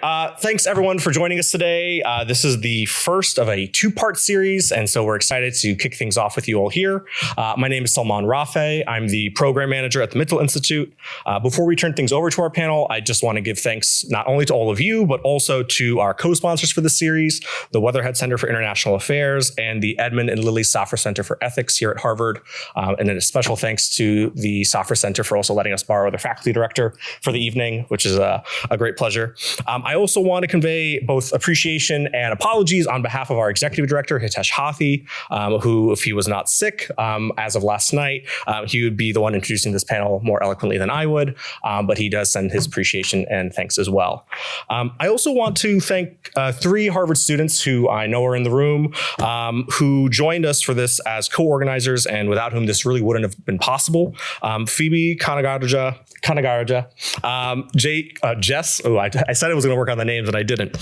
Thanks everyone for joining us today. This is the first of a two-part series, and so we're excited to kick things off with you all here. My name is Salman Rafe. I'm the program manager at the Mitchell Institute. Before we turn things over to our panel, I just want to give thanks not only to all of you, but also to our co-sponsors for this series, the Weatherhead Center for International Affairs and the Edmund and Lily Safra Center for Ethics here at Harvard. And then a special thanks to the Safra Center for also letting us borrow their faculty director for the evening, which is a great pleasure. I also want to convey both appreciation and apologies on behalf of our executive director, Hitesh Hathi, who, if he was not sick as of last night, he would be the one introducing this panel more eloquently than I would, but he does send his appreciation and thanks as well. I also want to thank three Harvard students who I know are in the room, who joined us for this as co-organizers and without whom this really wouldn't have been possible. Phoebe Kanagaraja, Jess, I said I was going to work on the names and I didn't.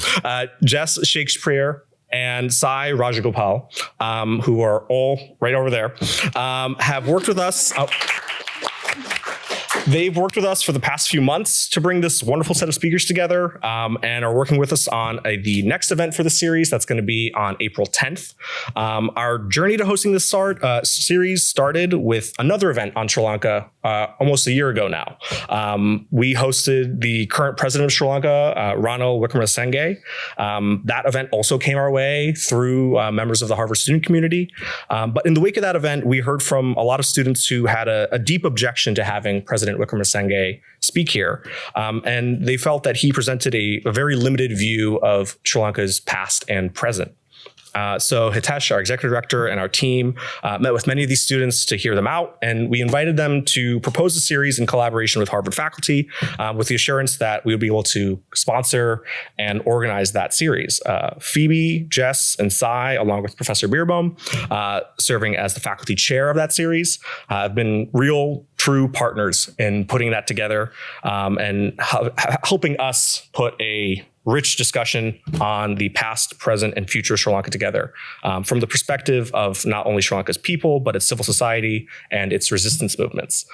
Jess Shakespeare and Sai Rajagopal, who are all right over there, have worked with us. They've worked with us for the past few months to bring this wonderful set of speakers together and are working with us on the next event for the series that's going to be on April 10th. Our journey to hosting this series started with another event on Sri Lanka almost a year ago now. We hosted the current president of Sri Lanka, Ranil Wickremesinghe. That event also came our way through members of the Harvard student community. But in the wake of that event, we heard from a lot of students who had a deep objection to having President Wickremesinghe speak here. And they felt that he presented a very limited view of Sri Lanka's past and present. So Hitesh, our executive director, and our team met with many of these students to hear them out, and we invited them to propose a series in collaboration with Harvard faculty with the assurance that we would be able to sponsor and organize that series. Phoebe, Jess, and Sai, along with Professor Beerbohm, serving as the faculty chair of that series, have been real, true partners in putting that together and helping us put a rich discussion on the past, present, and future Sri Lanka together from the perspective of not only Sri Lanka's people, but its civil society and its resistance movements.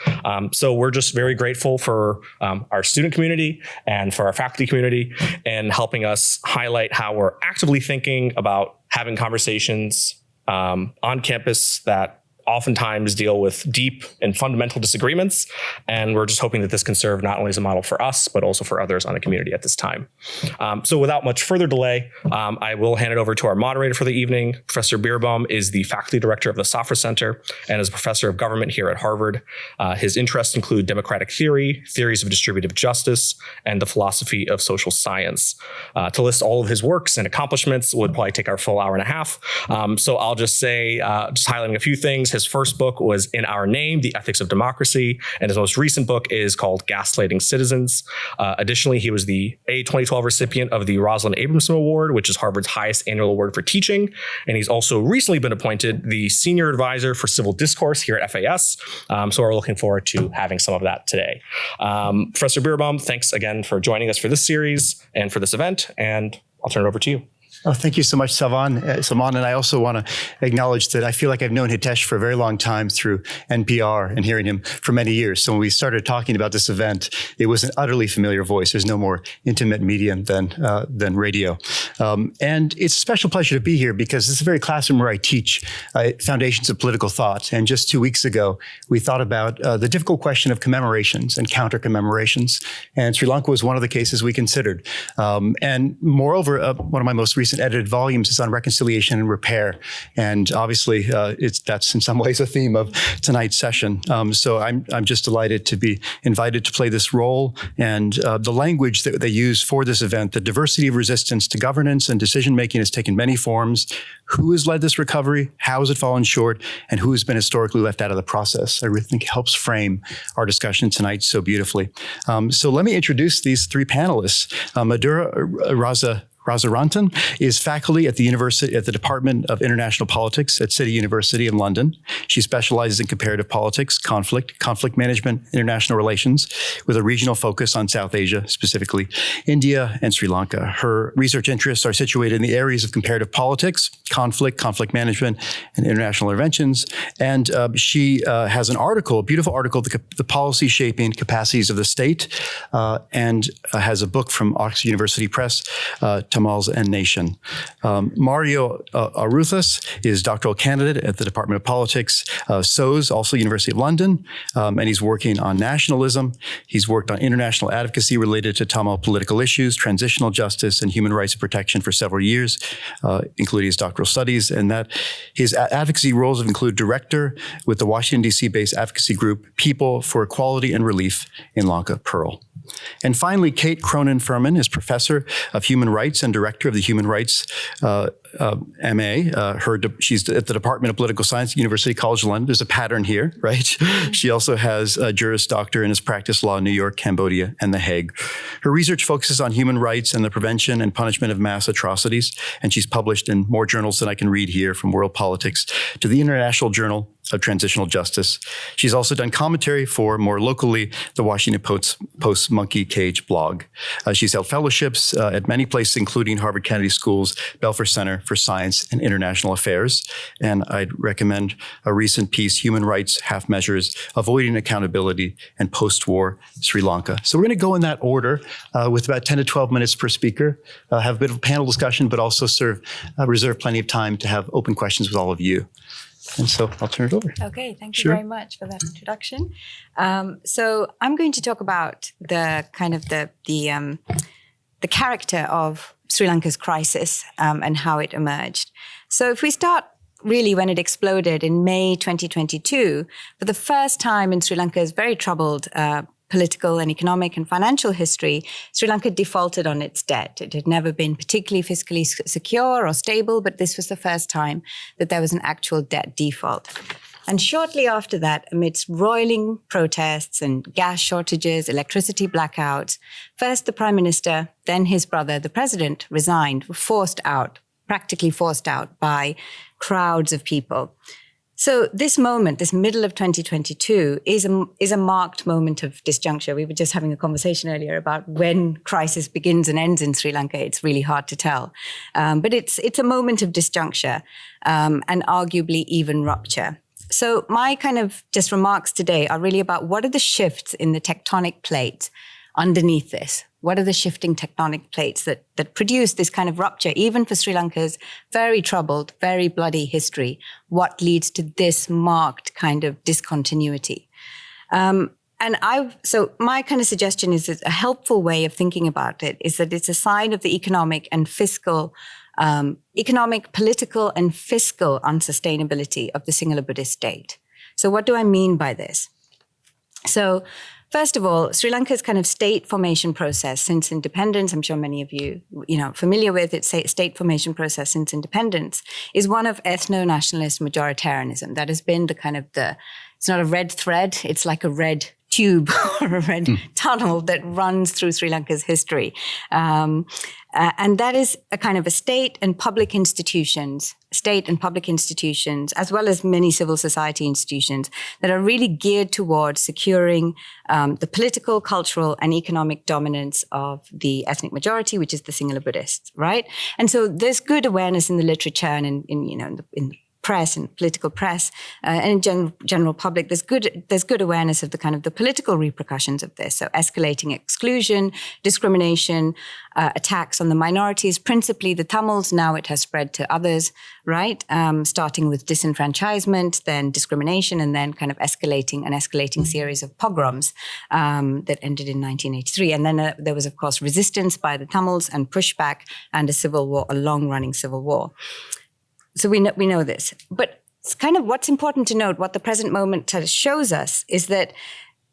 So we're just very grateful for our student community and for our faculty community in helping us highlight how we're actively thinking about having conversations on campus that oftentimes deal with deep and fundamental disagreements. And we're just hoping that this can serve not only as a model for us, but also for others on the community at this time. So without much further delay, I will hand it over to our moderator for the evening. Professor Beerbohm is the faculty director of the Safra Center and is a professor of government here at Harvard. His interests include democratic theory, theories of distributive justice, and the philosophy of social science. To list all of his works and accomplishments would probably take our full hour and a half. So I'll just say, just highlighting a few things. His first book was In Our Name, The Ethics of Democracy, and his most recent book is called Gaslighting Citizens. Additionally, he was the 2012 recipient of the Rosalind Abramson Award, which is Harvard's highest annual award for teaching. And he's also recently been appointed the Senior Advisor for Civil Discourse here at FAS. So we're looking forward to having some of that today. Professor Beerbohm, thanks again for joining us for this series and for this event, and I'll turn it over to you. Oh, thank you so much, Salman. And I also want to acknowledge that I feel like I've known Hitesh for a very long time through NPR and hearing him for many years. So when we started talking about this event, it was an utterly familiar voice. There's no more intimate medium than radio. And it's a special pleasure to be here because this is a very classroom where I teach foundations of political thought. And just 2 weeks ago, we thought about the difficult question of commemorations and counter commemorations. And Sri Lanka was one of the cases we considered. And moreover, one of my most recent edited volumes is on reconciliation and repair. And obviously, that's in some ways a theme of tonight's session. So I'm just delighted to be invited to play this role. And the language that they use for this event, the diversity of resistance to governance and decision-making has taken many forms. Who has led this recovery? How has it fallen short? And who has been historically left out of the process? I really think helps frame our discussion tonight so beautifully. So let me introduce these three panelists. Madhura Rajarantan is faculty at the Department of International Politics at City University in London. She specializes in comparative politics, conflict management, international relations, with a regional focus on South Asia, specifically India and Sri Lanka. Her research interests are situated in the areas of comparative politics, conflict management, and international interventions. And she has an article, a beautiful article, The Policy Shaping Capacities of the State, and has a book from Oxford University Press, Tamils and Nation. Mario Arulthas is doctoral candidate at the Department of Politics, SOAS, also University of London, and he's working on nationalism. He's worked on international advocacy related to Tamil political issues, transitional justice, and human rights protection for several years, including his doctoral studies. And that his advocacy roles have included director with the Washington, D.C.-based advocacy group People for Equality and Relief in Lanka, Pearl. And finally, Kate Cronin-Furman is professor of human rights and director of the Human Rights MA. She's at the Department of Political Science, University College London. There's a pattern here, right? She also has a Juris Doctor and has practiced law in New York, Cambodia, and The Hague. Her research focuses on human rights and the prevention and punishment of mass atrocities, and she's published in more journals than I can read here, from World Politics to the International Journal of Transitional Justice. She's also done commentary for, more locally, the Washington Post Monkey Cage blog. She's held fellowships at many places, including Harvard Kennedy School's Belfer Center for Science and International Affairs. And I'd recommend a recent piece, Human Rights Half Measures, Avoiding Accountability and Post-War Sri Lanka. So we're going to go in that order with about 10 to 12 minutes per speaker, have a bit of a panel discussion, but also reserve plenty of time to have open questions with all of you. And so I'll turn it over. Okay, thank you very much for that introduction. So I'm going to talk about the character of Sri Lanka's crisis and how it emerged. So if we start really when it exploded in May 2022, for the first time in Sri Lanka's very troubled political and economic and financial history, Sri Lanka defaulted on its debt. It had never been particularly fiscally secure or stable, but this was the first time that there was an actual debt default. And shortly after that, amidst roiling protests and gas shortages, electricity blackouts, first the prime minister, then his brother, the president, resigned, practically forced out by crowds of people. So this moment, this middle of 2022, is a marked moment of disjuncture. We were just having a conversation earlier about when crisis begins and ends in Sri Lanka. It's really hard to tell. But it's a moment of disjuncture and arguably even rupture. So my kind of just remarks today are really about what are the shifts in the tectonic plates underneath this? What are the shifting tectonic plates that produce this kind of rupture, even for Sri Lanka's very troubled, very bloody history? What leads to this marked kind of discontinuity? So my kind of suggestion is that a helpful way of thinking about it is that it's a sign of the economic, political, and fiscal unsustainability of the Sinhala Buddhist state. So what do I mean by this? So first of all, Sri Lanka's kind of state formation process since independence, I'm sure many of you, familiar with its state formation process since independence, is one of ethno-nationalist majoritarianism. That has been it's not a red thread, it's like a red tube or a red tunnel that runs through Sri Lanka's history. And that is a kind of a state and public institutions, as well as many civil society institutions that are really geared towards securing the political, cultural, and economic dominance of the ethnic majority, which is the Sinhala Buddhists, right? And so there's good awareness in the literature and in the press and political press and in general public, there's good awareness of the kind of the political repercussions of this. So escalating exclusion, discrimination, attacks on the minorities, principally the Tamils. Now it has spread to others, right? Starting with disenfranchisement, then discrimination, and then kind of escalating series of pogroms that ended in 1983. And then there was, of course, resistance by the Tamils and pushback and a civil war, a long-running civil war. So we know this. But it's kind of what's important to note, what the present moment shows us is that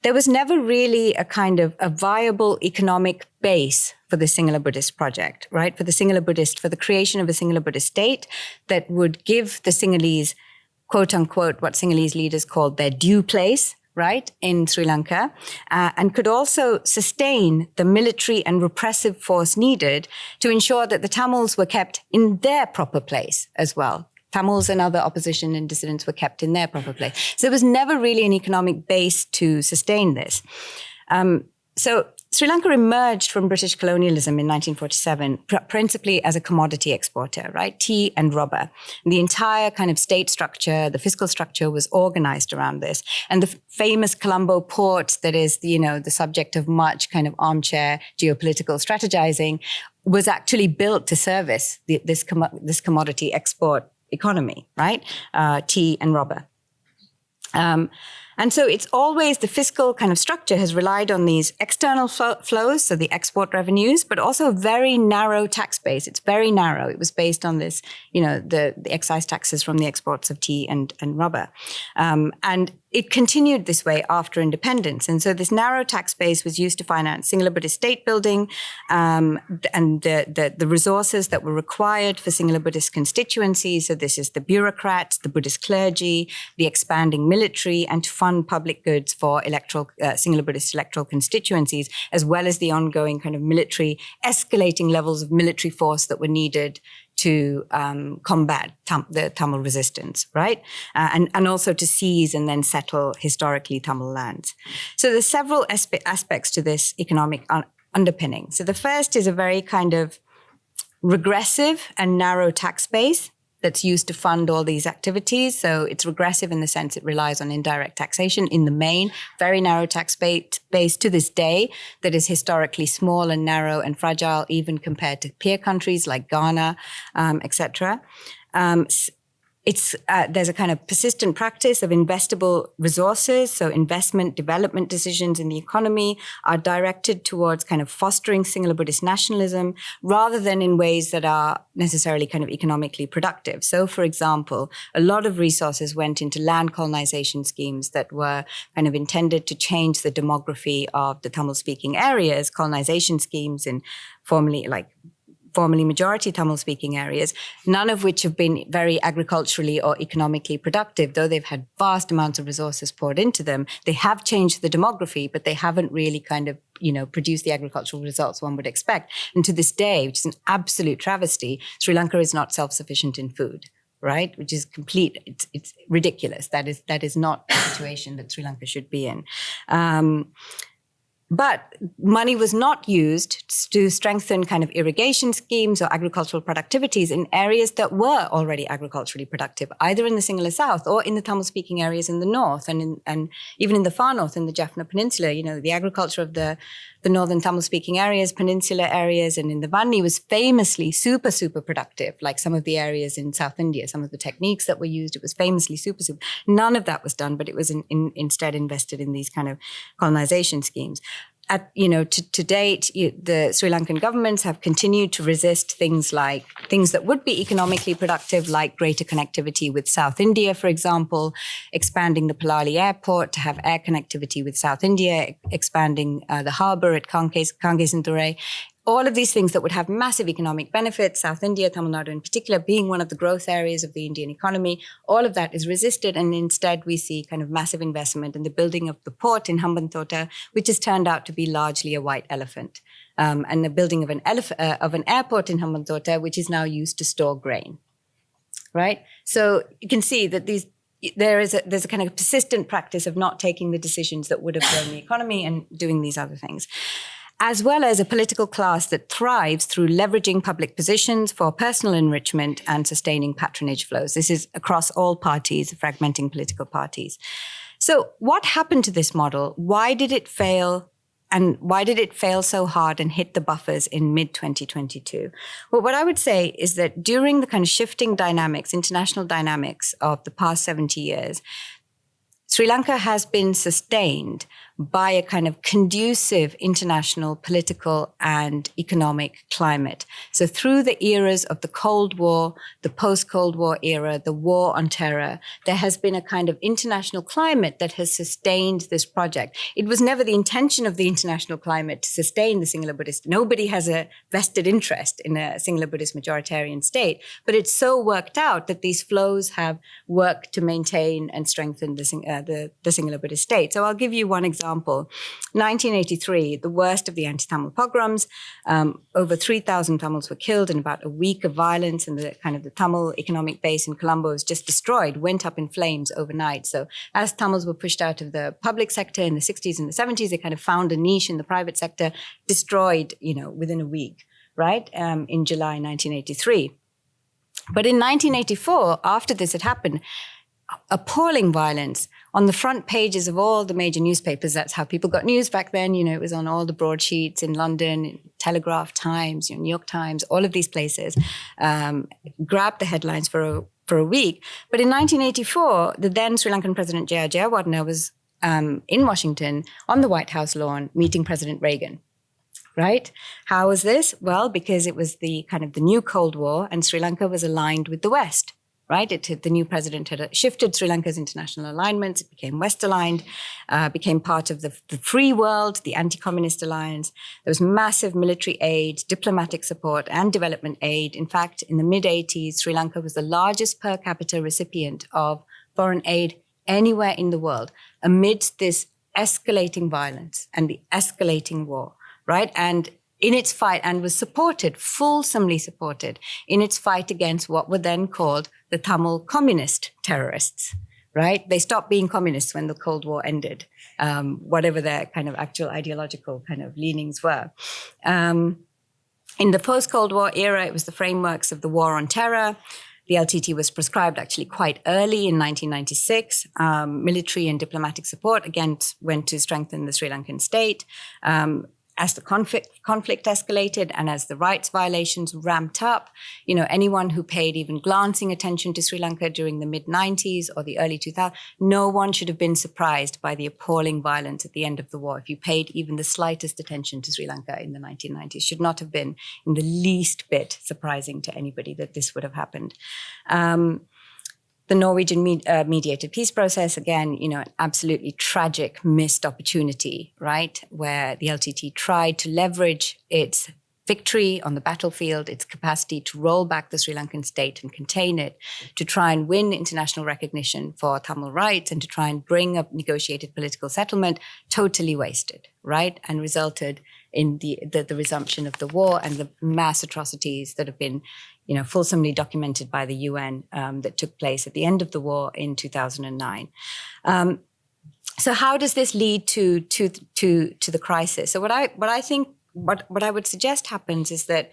there was never really a kind of a viable economic base for the Sinhala Buddhist project, right? For the creation of a Sinhala Buddhist state that would give the Sinhalese, quote unquote, what Sinhalese leaders called their due place, right, in Sri Lanka, and could also sustain the military and repressive force needed to ensure that the Tamils were kept in their proper place as well. Tamils and other opposition and dissidents were kept in their proper place. So there was never really an economic base to sustain this. So Sri Lanka emerged from British colonialism in 1947, principally as a commodity exporter, right? Tea and rubber. And the entire kind of state structure, the fiscal structure was organized around this. And the famous Colombo port that is, the subject of much kind of armchair geopolitical strategizing was actually built to service this commodity export economy, right? Tea and rubber. And so it's always the fiscal kind of structure has relied on these external flows, so the export revenues, but also a very narrow tax base. It's very narrow. It was based on this, the excise taxes from the exports of tea and rubber. And it continued this way after independence. And so this narrow tax base was used to finance Sinhala Buddhist state building and the resources that were required for Sinhala Buddhist constituencies. So this is the bureaucrats, the Buddhist clergy, the expanding military, and to fund public goods for Sinhala Buddhist electoral constituencies, as well as the ongoing kind of military, escalating levels of military force that were needed to combat the Tamil resistance, right? And also to seize and then settle historically Tamil lands. So there's several aspects to this economic underpinning. So the first is a very kind of regressive and narrow tax base that's used to fund all these activities. So it's regressive in the sense it relies on indirect taxation in the main, very narrow tax base to this day that is historically small and narrow and fragile, even compared to peer countries like Ghana, etc. There's a kind of persistent practice of investable resources. So investment development decisions in the economy are directed towards kind of fostering Sinhala Buddhist nationalism rather than in ways that are necessarily kind of economically productive. So for example, a lot of resources went into land colonization schemes that were kind of intended to change the demography of the Tamil-speaking areas, colonization schemes in formerly majority Tamil-speaking areas, none of which have been very agriculturally or economically productive, though they've had vast amounts of resources poured into them. They have changed the demography, but they haven't really kind of, produced the agricultural results one would expect. And to this day, which is an absolute travesty, Sri Lanka is not self-sufficient in food, right? Which is it's ridiculous. That is not the situation that Sri Lanka should be in. But money was not used to strengthen kind of irrigation schemes or agricultural productivities in areas that were already agriculturally productive, either in the Sinhala South or in the Tamil-speaking areas in the north and even in the far north in the Jaffna Peninsula. The agriculture of the northern Tamil-speaking areas, peninsula areas, and in the Vanni was famously super, super productive, like some of the areas in South India, some of the techniques that were used, it was famously super, super. None of that was done, but it was instead invested in these kind of colonization schemes. To date, the Sri Lankan governments have continued to resist things that would be economically productive, like greater connectivity with South India, for example, expanding the Palali airport to have air connectivity with South India, expanding the harbour at Kangesunturai. All of these things that would have massive economic benefits, South India, Tamil Nadu in particular, being one of the growth areas of the Indian economy, all of that is resisted. And instead, we see kind of massive investment in the building of the port in Hambantota, which has turned out to be largely a white elephant, and the building of an airport in Hambantota, which is now used to store grain, right? So you can see that there's a kind of persistent practice of not taking the decisions that would have grown the economy and doing these other things, as well as a political class that thrives through leveraging public positions for personal enrichment and sustaining patronage flows. This is across all parties, fragmenting political parties. So what happened to this model? Why did it fail? And why did it fail so hard and hit the buffers in mid-2022? Well, what I would say is that during the kind of shifting dynamics, international dynamics of the past 70 years, Sri Lanka has been sustained by a kind of conducive international political and economic climate. So through the eras of the Cold War, the post-Cold War era, the war on terror, there has been a kind of international climate that has sustained this project. It was never the intention of the international climate to sustain the singular Buddhist. Nobody has a vested interest in a singular Buddhist majoritarian state, but it's so worked out that these flows have worked to maintain and strengthen the singular Buddhist state. So I'll give you one example. 1983, the worst of the anti-Tamil pogroms. Over 3,000 Tamils were killed in about a week of violence, and the Tamil economic base in Colombo was just destroyed, went up in flames overnight. So as Tamils were pushed out of the public sector in the 60s and the 70s, they kind of found a niche in the private sector, destroyed, within a week, right? In July 1983. But in 1984, after this had happened, appalling violence on the front pages of all the major newspapers. That's how people got news back then. It was on all the broadsheets in London, Telegraph, Times, New York Times, all of these places, grabbed the headlines for a week. But in 1984, the then Sri Lankan President J.R. Jayawardena was in Washington on the White House lawn meeting President Reagan. Right? How was this? Well, because it was the new Cold War, and Sri Lanka was aligned with the West. Right? The new president had shifted Sri Lanka's international alignments. It became West-aligned, became part of the free world, the anti-communist alliance. There was massive military aid, diplomatic support, and development aid. In fact, in the mid-'80s, Sri Lanka was the largest per capita recipient of foreign aid anywhere in the world, amidst this escalating violence and the escalating war, right? And in its fight, and was fulsomely supported in its fight against what were then called the Tamil communist terrorists, right? They stopped being communists when the Cold War ended, whatever their kind of actual ideological kind of leanings were. In the post-Cold War era, it was the frameworks of the war on terror. The LTT was prescribed actually quite early in 1996. Military and diplomatic support, again, went to strengthen the Sri Lankan state. As the conflict escalated and as the rights violations ramped up, anyone who paid even glancing attention to Sri Lanka during the mid-90s or the early 2000s, no one should have been surprised by the appalling violence at the end of the war. If you paid even the slightest attention to Sri Lanka in the 1990s, should not have been in the least bit surprising to anybody that this would have happened. The Norwegian mediated peace process, again, an absolutely tragic missed opportunity, right? Where the LTT tried to leverage its victory on the battlefield, its capacity to roll back the Sri Lankan state and contain it, to try and win international recognition for Tamil rights and to try and bring a negotiated political settlement, totally wasted, right? And resulted in the resumption of the war and the mass atrocities that have been fulsomely documented by the UN that took place at the end of the war in 2009. So how does this lead to the crisis? So what I would suggest happens is that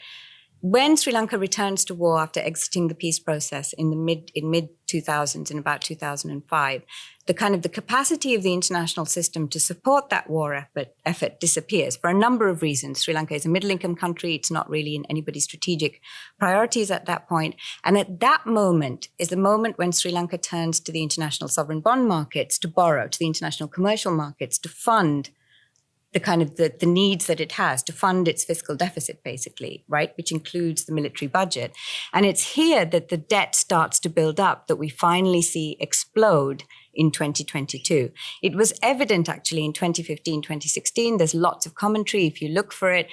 when Sri Lanka returns to war after exiting the peace process in mid 2000s, in about 2005, the capacity of the international system to support that war effort disappears for a number of reasons. Sri Lanka is a middle-income country. It's not really in anybody's strategic priorities at that point. And at that moment is the moment when Sri Lanka turns to the international sovereign bond markets to borrow, to the international commercial markets to fund the needs that it has to fund its fiscal deficit, basically, right, which includes the military budget. And it's here that the debt starts to build up, that we finally see explode in 2022. It was evident, actually, in 2015, 2016. There's lots of commentary if you look for it.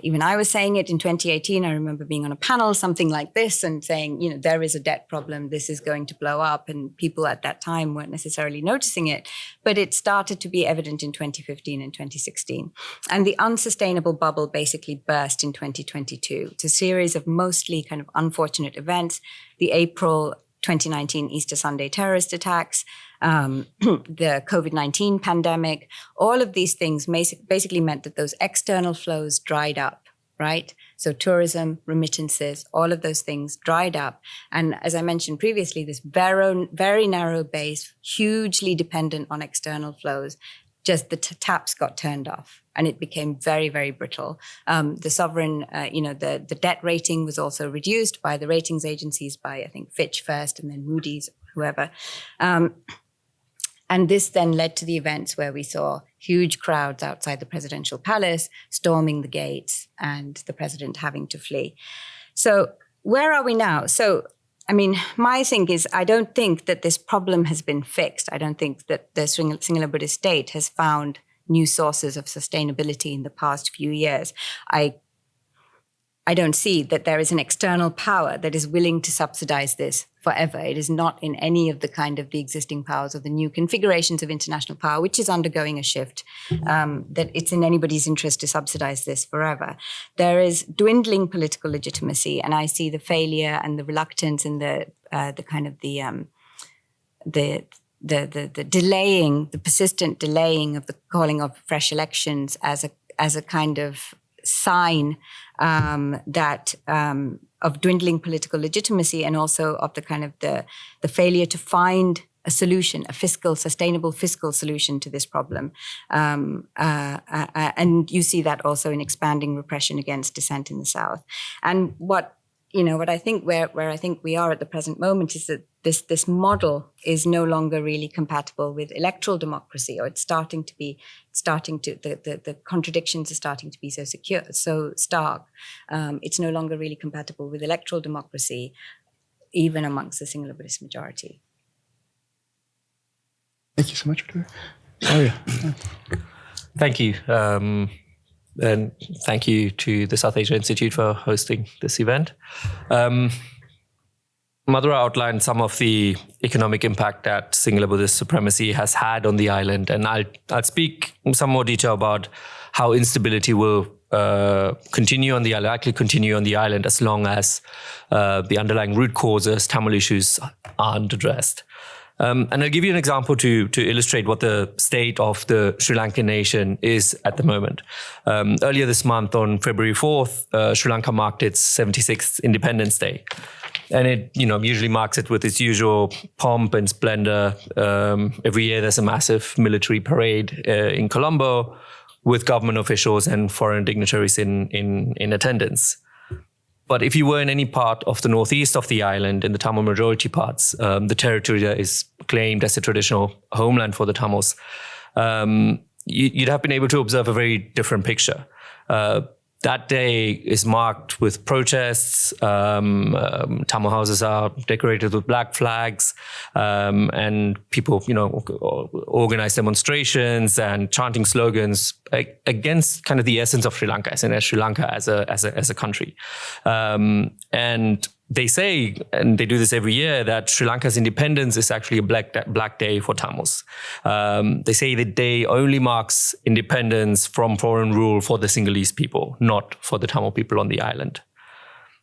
Even I was saying it in 2018. I remember being on a panel, something like this, and saying, there is a debt problem. This is going to blow up. And people at that time weren't necessarily noticing it. But it started to be evident in 2015 and 2016. And the unsustainable bubble basically burst in 2022. It's a series of mostly kind of unfortunate events. The April 2019 Easter Sunday terrorist attacks, the COVID-19 pandemic, all of these things basically meant that those external flows dried up, right? So tourism, remittances, all of those things dried up. And as I mentioned previously, this very, very narrow base, hugely dependent on external flows, just the taps got turned off and it became very, very brittle. The sovereign, the debt rating was also reduced by the ratings agencies, by I think Fitch first and then Moody's, whoever. And this then led to the events where we saw huge crowds outside the presidential palace, storming the gates, and the president having to flee. So where are we now? So, I mean, my thing is, I don't think that this problem has been fixed. I don't think that the singular Buddhist state has found new sources of sustainability in the past few years. I don't see that there is an external power that is willing to subsidize this forever. It is not in any of the kind of the existing powers or the new configurations of international power, which is undergoing a shift, that it's in anybody's interest to subsidize this forever. There is dwindling political legitimacy, and I see the failure and the reluctance and the delaying, the persistent delaying of the calling of fresh elections as a kind of sign that of dwindling political legitimacy, and also of the kind of the failure to find a solution, a sustainable fiscal solution to this problem. And you see that also in expanding repression against dissent in the South. And what I think where I think we are at the present moment is that this model is no longer really compatible with electoral democracy, or the contradictions are starting to be so stark. It's no longer really compatible with electoral democracy, even amongst the singular Buddhist majority. Thank you so much, Victoria. Oh, yeah. Thank you. And thank you to the South Asia Institute for hosting this event. Madhura outlined some of the economic impact that singular Buddhist supremacy has had on the island, and I'll speak in some more detail about how instability will likely continue on the island as long as the underlying root causes, Tamil issues, aren't addressed. And I'll give you an example to illustrate what the state of the Sri Lankan nation is at the moment. Earlier this month, on February 4th, Sri Lanka marked its 76th Independence Day. And it, usually marks it with its usual pomp and splendor. Every year there's a massive military parade in Colombo with government officials and foreign dignitaries in attendance. But if you were in any part of the northeast of the island, in the Tamil majority parts, the territory that is claimed as a traditional homeland for the Tamils, you'd have been able to observe a very different picture. That day is marked with protests. Tamil houses are decorated with black flags, and people, organize demonstrations and chanting slogans against kind of the essence of Sri Lanka, as Sri Lanka as a country. And they say, and they do this every year, that Sri Lanka's independence is actually a black day for Tamils. They say the day only marks independence from foreign rule for the Sinhalese people, not for the Tamil people on the island.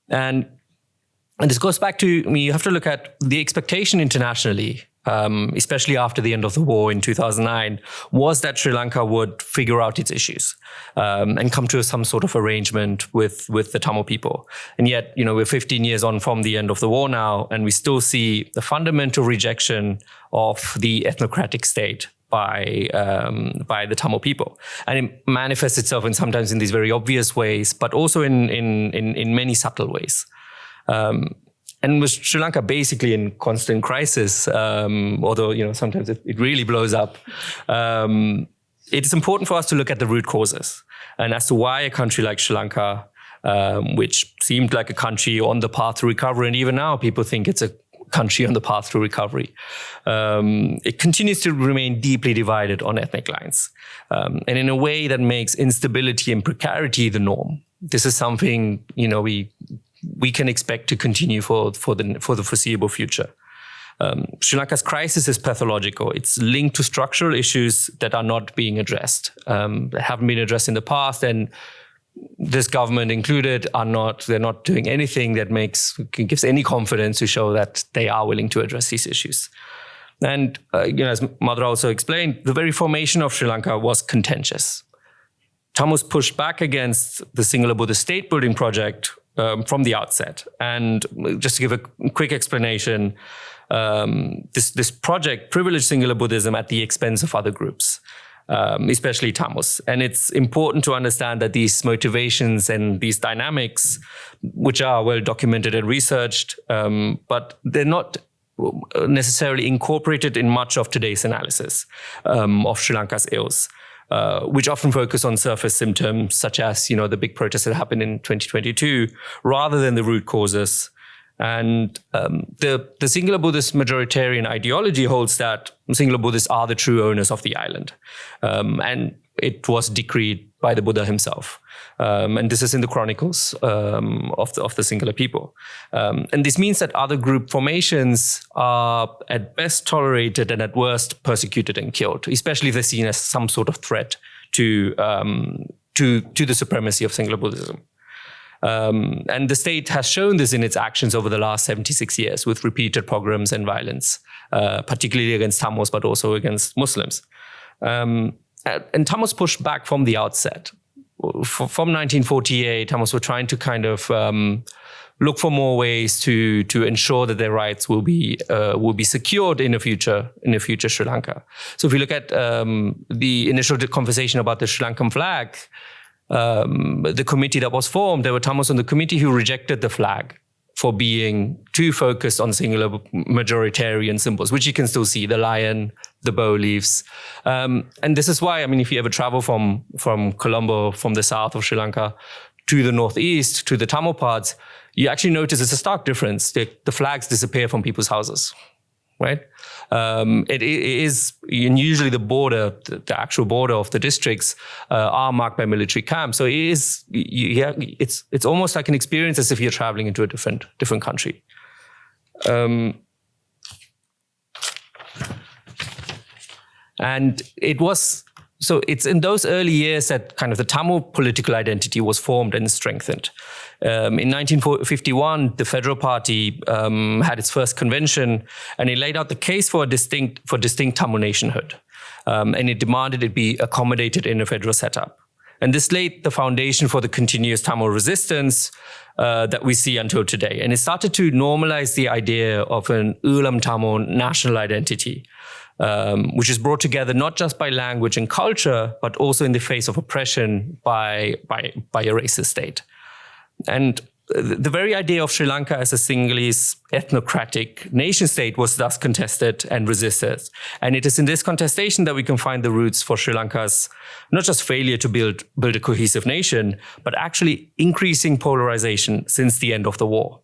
And this goes back to, you have to look at the expectation internationally, especially after the end of the war in 2009, was that Sri Lanka would figure out its issues and come to some sort of arrangement with the Tamil people. And yet, we're 15 years on from the end of the war now, and we still see the fundamental rejection of the ethnocratic state by the Tamil people. And it manifests itself sometimes in these very obvious ways, but also in many subtle ways. And with Sri Lanka basically in constant crisis, although sometimes it really blows up, it's important for us to look at the root causes and as to why a country like Sri Lanka, which seemed like a country on the path to recovery, and even now people think it's a country on the path to recovery, it continues to remain deeply divided on ethnic lines, and in a way that makes instability and precarity the norm. This is something we can expect to continue for the foreseeable future. Sri Lanka's crisis is pathological. It's linked to structural issues that are not being addressed, that haven't been addressed in the past, and this government included they're not doing anything that gives any confidence to show that they are willing to address these issues. And as Madhura also explained, the very formation of Sri Lanka was contentious. Tamils pushed back against the singular Buddhist state building project from the outset. And just to give a quick explanation, this project privileged singular Buddhism at the expense of other groups, especially Tamils. And it's important to understand that these motivations and these dynamics, which are well documented and researched, but they're not necessarily incorporated in much of today's analysis of Sri Lanka's ills, which often focus on surface symptoms such as, the big protests that happened in 2022, rather than the root causes. And the singular Buddhist majoritarian ideology holds that singular Buddhists are the true owners of the island. And it was decreed by the Buddha himself. And this is in the chronicles of the singular people. And this means that other group formations are at best tolerated and at worst persecuted and killed, especially if they're seen as some sort of threat to the supremacy of singular Buddhism. And the state has shown this in its actions over the last 76 years with repeated pogroms and violence, particularly against Tamils, but also against Muslims. And Tamils pushed back from the outset. From 1948, Tamils were trying to kind of look for more ways to ensure that their rights will be secured in the future Sri Lanka. So if we look at the initial conversation about the Sri Lankan flag, the committee that was formed, there were Tamils on the committee who rejected the flag for being too focused on singular majoritarian symbols, which you can still see, the lion, the bow leaves. And this is why, if you ever travel from Colombo, from the south of Sri Lanka, to the northeast, to the Tamil parts, you actually notice it's a stark difference. The flags disappear from people's houses, right? It is, and usually the border, the actual border of the districts are marked by military camps. So it's almost like an experience as if you're traveling into a different country. And it's in those early years that kind of the Tamil political identity was formed and strengthened. In 1951, the Federal Party had its first convention, and it laid out the case for distinct Tamil nationhood. And it demanded it be accommodated in a federal setup. And this laid the foundation for the continuous Tamil resistance that we see until today. And it started to normalize the idea of an Ulam Tamil national identity, which is brought together not just by language and culture, but also in the face of oppression by a racist state. And the very idea of Sri Lanka as a Sinhalese ethnocratic nation state was thus contested and resisted. And it is in this contestation that we can find the roots for Sri Lanka's not just failure to build a cohesive nation, but actually increasing polarization since the end of the war.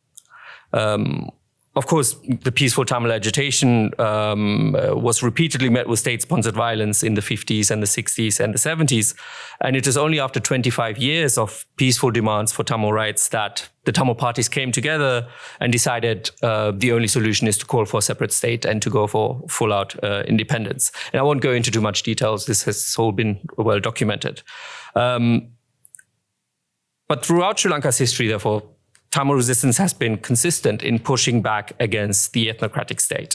Of course, the peaceful Tamil agitation was repeatedly met with state-sponsored violence in the 50s and the 60s and the 70s. And it is only after 25 years of peaceful demands for Tamil rights that the Tamil parties came together and decided the only solution is to call for a separate state and to go for full-out independence. And I won't go into too much details. This has all been well documented. But throughout Sri Lanka's history, therefore, Tamil resistance has been consistent in pushing back against the ethnocratic state.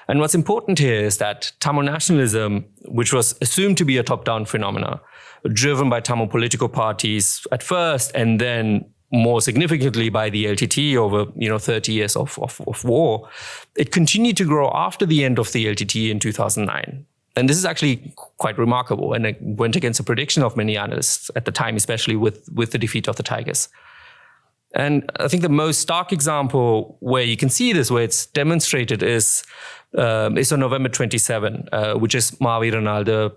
And what's important here is that Tamil nationalism, which was assumed to be a top-down phenomena, driven by Tamil political parties at first, and then more significantly by the LTT over 30 years of war, it continued to grow after the end of the LTT in 2009. And this is actually quite remarkable, and it went against the prediction of many analysts at the time, especially with the defeat of the Tigers. And I think the most stark example where you can see this, where it's demonstrated, is on November 27, which is Maviranal, the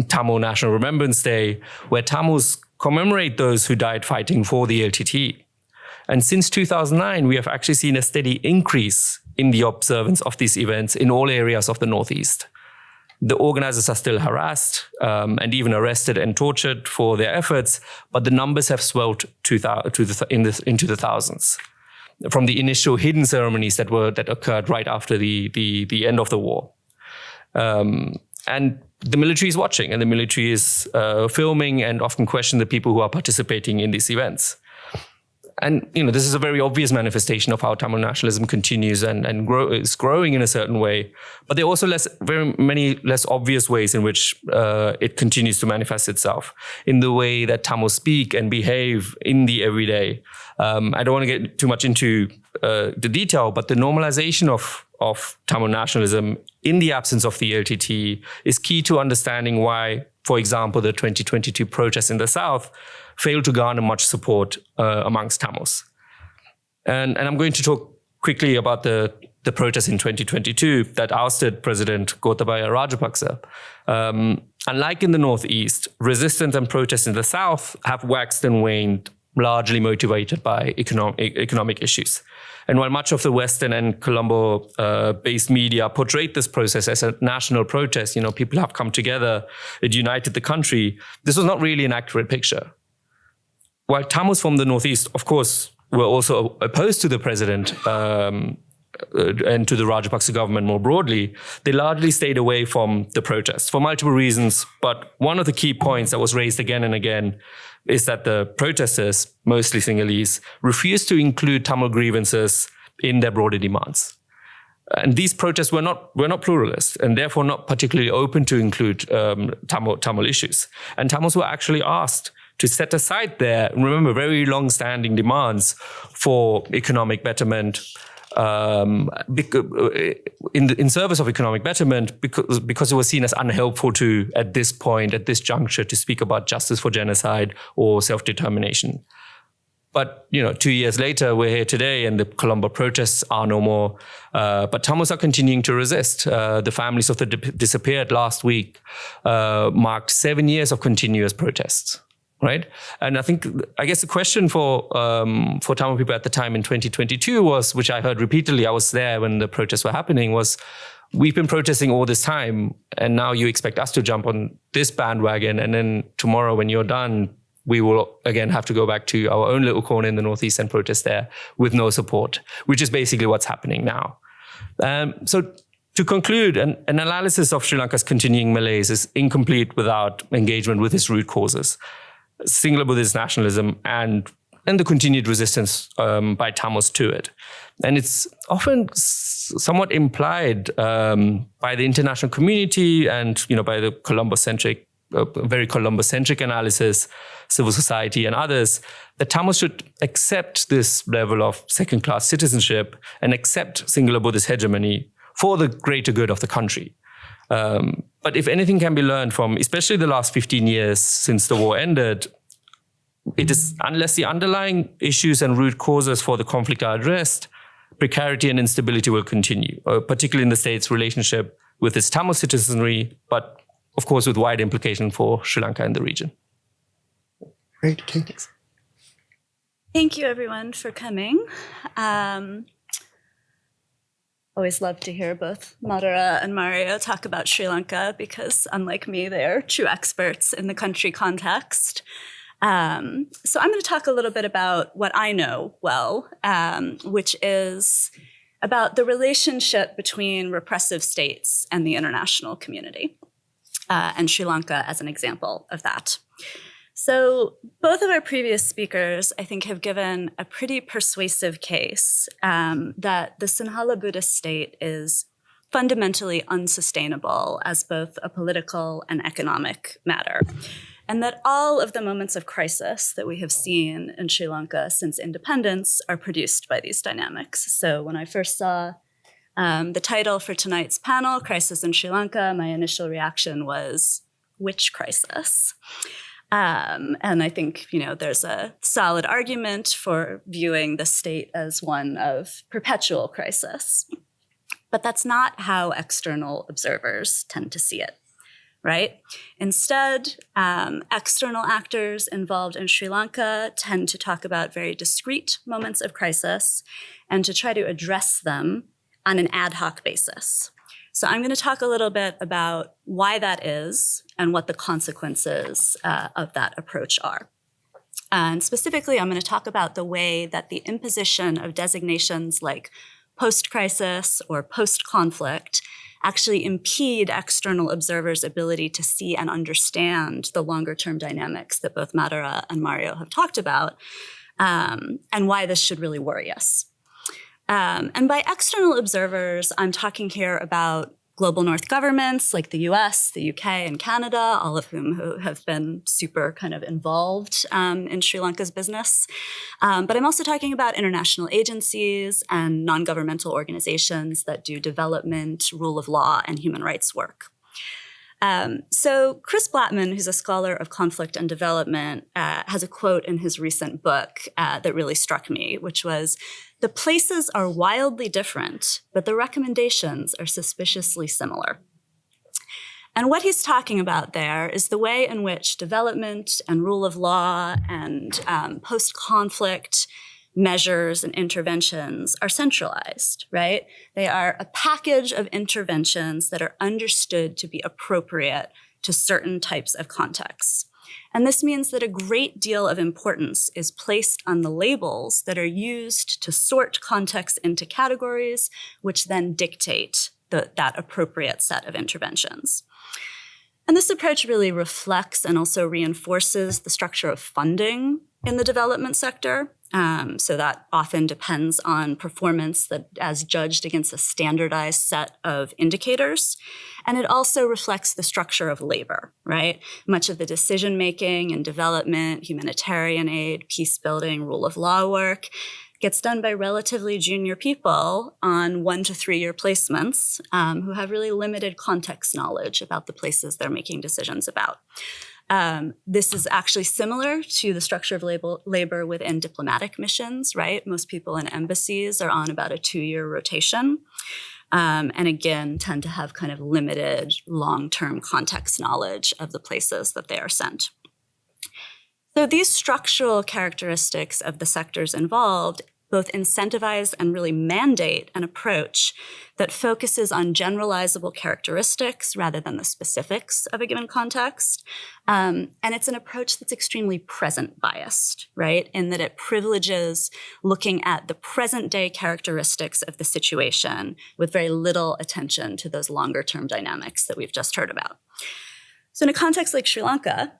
Tamil National Remembrance Day, where Tamils commemorate those who died fighting for the LTT. And since 2009, we have actually seen a steady increase in the observance of these events in all areas of the Northeast. The organizers are still harassed and even arrested and tortured for their efforts, but the numbers have swelled into the thousands from the initial hidden ceremonies that occurred right after the end of the war. And the military is watching, and the military is filming and often question the people who are participating in these events. And this is a very obvious manifestation of how Tamil nationalism continues and is growing in a certain way. But there are also very many less obvious ways in which it continues to manifest itself in the way that Tamils speak and behave in the everyday. I don't want to get too much into the detail, but the normalization of Tamil nationalism in the absence of the LTT is key to understanding why, for example, the 2022 protests in the South failed to garner much support amongst Tamils. And I'm going to talk quickly about the the protests in 2022 that ousted President Gotabaya Rajapaksa. Unlike in the Northeast, resistance and protests in the South have waxed and waned, largely motivated by economic issues. And while much of the Western and Colombo-based media portrayed this process as a national protest, people have come together, it united the country, this was not really an accurate picture. While Tamils from the Northeast, of course, were also opposed to the president and to the Rajapaksa government more broadly, they largely stayed away from the protests for multiple reasons. But one of the key points that was raised again and again is that the protesters, mostly Sinhalese, refused to include Tamil grievances in their broader demands. And these protests were not pluralist and therefore not particularly open to include Tamil issues. And Tamils were actually asked to set aside their, remember, very long-standing demands for economic betterment, in service of economic betterment, because it was seen as unhelpful to, at this point, at this juncture, to speak about justice for genocide or self-determination. But 2 years later, we're here today, and the Colombo protests are no more. But Tamils are continuing to resist. The families of the disappeared last week marked 7 years of continuous protests. Right, and I guess the question for Tamil people at the time in 2022 was, which I heard repeatedly, I was there when the protests were happening, was, we've been protesting all this time, and now you expect us to jump on this bandwagon, and then tomorrow when you're done, we will again have to go back to our own little corner in the Northeast and protest there with no support, which is basically what's happening now. So to conclude, an analysis of Sri Lanka's continuing malaise is incomplete without engagement with its root causes: singular Buddhist nationalism and the continued resistance by Tamils to it. And it's often somewhat implied by the international community and by the Colombo-centric, very Colombo-centric analysis, civil society and others, that Tamils should accept this level of second-class citizenship and accept singular Buddhist hegemony for the greater good of the country. But if anything can be learned from, especially the last 15 years since the war ended, it is, unless the underlying issues and root causes for the conflict are addressed, precarity and instability will continue, particularly in the state's relationship with its Tamil citizenry, but of course with wide implication for Sri Lanka and the region. Great, thanks. Thank you, everyone, for coming. Always love to hear both Madhura and Mario talk about Sri Lanka because, unlike me, they're true experts in the country context. So I'm going to talk a little bit about what I know well, which is about the relationship between repressive states and the international community, and Sri Lanka as an example of that. So both of our previous speakers, I think, have given a pretty persuasive case that the Sinhala Buddhist state is fundamentally unsustainable as both a political and economic matter, and that all of the moments of crisis that we have seen in Sri Lanka since independence are produced by these dynamics. So when I first saw the title for tonight's panel, Crisis in Sri Lanka, my initial reaction was, which crisis? And I think, there's a solid argument for viewing the state as one of perpetual crisis. But that's not how external observers tend to see it, right? Instead, external actors involved in Sri Lanka tend to talk about very discrete moments of crisis and to try to address them on an ad hoc basis. So I'm going to talk a little bit about why that is and what the consequences of that approach are. And specifically, I'm going to talk about the way that the imposition of designations like post-crisis or post-conflict actually impede external observers' ability to see and understand the longer-term dynamics that both Madhura and Mario have talked about, and why this should really worry us. And by external observers, I'm talking here about global North governments like the US, the UK, and Canada, all of whom have been super kind of involved in Sri Lanka's business. But I'm also talking about international agencies and non-governmental organizations that do development, rule of law, and human rights work. So Chris Blattman, who's a scholar of conflict and development, has a quote in his recent book that really struck me, which was, "The places are wildly different, but the recommendations are suspiciously similar." And what he's talking about there is the way in which development and rule of law and post-conflict measures and interventions are centralized, right? They are a package of interventions that are understood to be appropriate to certain types of contexts. And this means that a great deal of importance is placed on the labels that are used to sort contexts into categories, which then dictate that appropriate set of interventions. And this approach really reflects and also reinforces the structure of funding in the development sector. So that often depends on performance that as judged against a standardized set of indicators. And it also reflects the structure of labor, right? Much of the decision-making and development, humanitarian aid, peace building, rule of law work gets done by relatively junior people on 1 to 3 year placements who have really limited context knowledge about the places they're making decisions about. This is actually similar to the structure of labor within diplomatic missions, right? Most people in embassies are on about a 2-year rotation. And again, tend to have kind of limited long-term context knowledge of the places that they are sent. So these structural characteristics of the sectors involved both incentivize and really mandate an approach that focuses on generalizable characteristics rather than the specifics of a given context. And it's an approach that's extremely present biased, right? In that it privileges looking at the present day characteristics of the situation with very little attention to those longer term dynamics that we've just heard about. So in a context like Sri Lanka,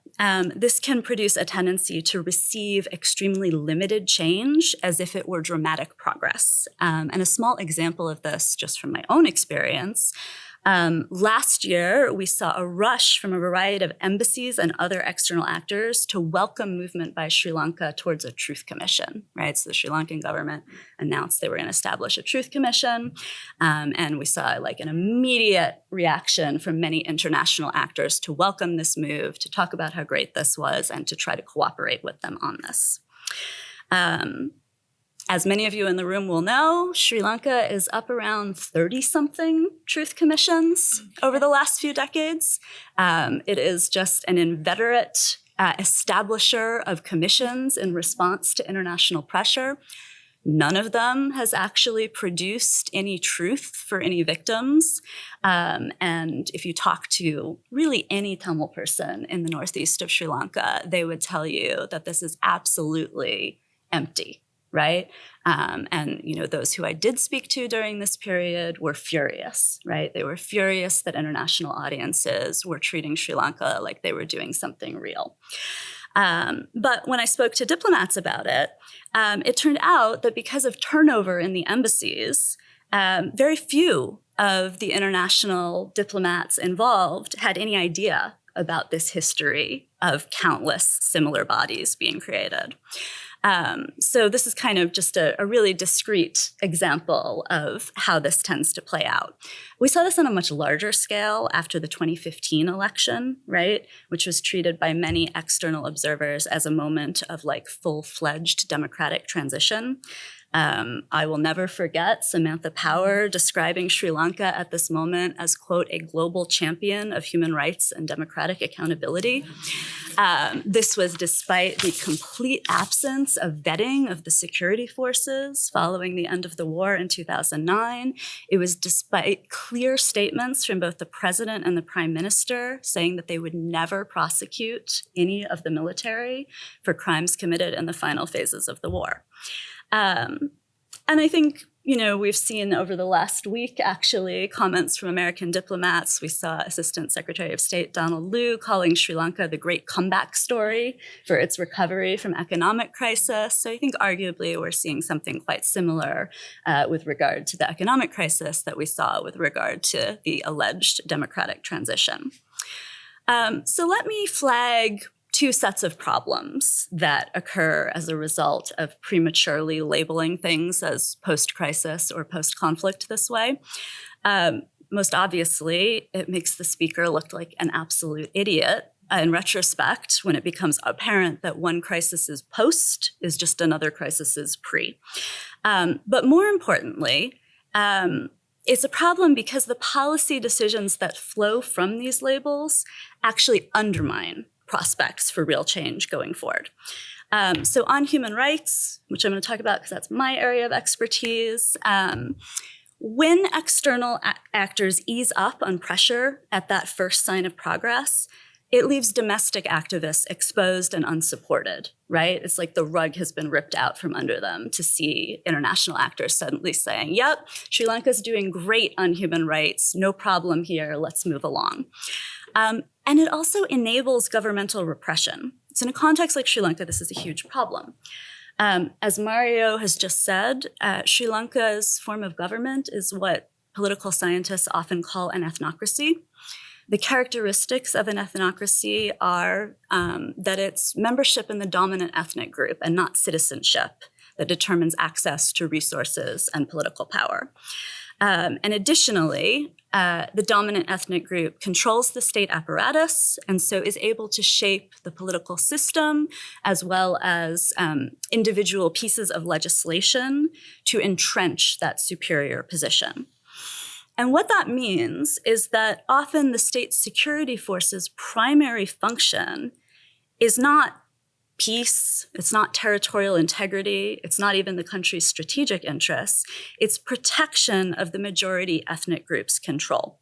this can produce a tendency to receive extremely limited change as if it were dramatic progress. And a small example of this, just from my own experience, last year, we saw a rush from a variety of embassies and other external actors to welcome movement by Sri Lanka towards a truth commission, right? So the Sri Lankan government announced they were going to establish a truth commission. And we saw like an immediate reaction from many international actors to welcome this move, to talk about how great this was, and to try to cooperate with them on this. As many of you in the room will know, Sri Lanka is up around 30-something truth commissions over the last few decades. It is just an inveterate establisher of commissions in response to international pressure. None of them has actually produced any truth for any victims. And if you talk to really any Tamil person in the northeast of Sri Lanka, they would tell you that this is absolutely empty. Right? And, you know, those who I did speak to during this period were furious, right? They were furious that international audiences were treating Sri Lanka like they were doing something real. But when I spoke to diplomats about it, it turned out that because of turnover in the embassies, very few of the international diplomats involved had any idea about this history of countless similar bodies being created. So this is kind of just a really discrete example of how this tends to play out. We saw this on a much larger scale after the 2015 election, right? Which was treated by many external observers as a moment of like full-fledged democratic transition. I will never forget Samantha Power describing Sri Lanka at this moment as, quote, a global champion of human rights and democratic accountability. This was despite the complete absence of vetting of the security forces following the end of the war in 2009. It was despite clear statements from both the president and the prime minister saying that they would never prosecute any of the military for crimes committed in the final phases of the war. And I think, you know, we've seen over the last week, actually, comments from American diplomats. We saw Assistant Secretary of State Donald Lu calling Sri Lanka the great comeback story for its recovery from economic crisis. So I think arguably we're seeing something quite similar with regard to the economic crisis that we saw with regard to the alleged democratic transition. So let me flag 2 sets of problems that occur as a result of prematurely labeling things as post-crisis or post-conflict this way. most obviously, it makes the speaker look like an absolute idiot. In retrospect, when it becomes apparent that one crisis's post is just another crisis's pre. But more importantly, it's a problem because the policy decisions that flow from these labels actually undermine prospects for real change going forward. So on human rights, which I'm going to talk about because that's my area of expertise, when external actors ease up on pressure at that first sign of progress, it leaves domestic activists exposed and unsupported, right? It's like the rug has been ripped out from under them to see international actors suddenly saying, yep, Sri Lanka's doing great on human rights, no problem here, let's move along. And it also enables governmental repression. So in a context like Sri Lanka, this is a huge problem. As Mario has just said, Sri Lanka's form of government is what political scientists often call an ethnocracy. The characteristics of an ethnocracy are that it's membership in the dominant ethnic group and not citizenship that determines access to resources and political power. And additionally, the dominant ethnic group controls the state apparatus and so is able to shape the political system as well as individual pieces of legislation to entrench that superior position. And what that means is that often the state security force's primary function is not peace, it's not territorial integrity, it's not even the country's strategic interests, it's protection of the majority ethnic group's control.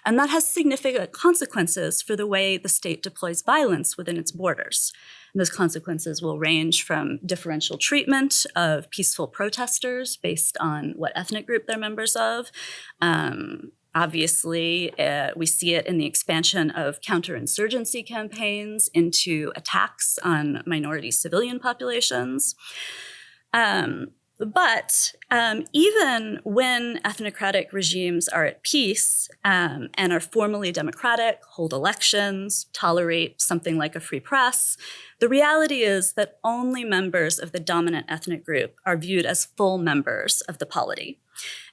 And that has significant consequences for the way the state deploys violence within its borders. And those consequences will range from differential treatment of peaceful protesters based on what ethnic group they're members of. Obviously, we see it in the expansion of counterinsurgency campaigns into attacks on minority civilian populations. But even when ethnocratic regimes are at peace and are formally democratic, hold elections, tolerate something like a free press, the reality is that only members of the dominant ethnic group are viewed as full members of the polity.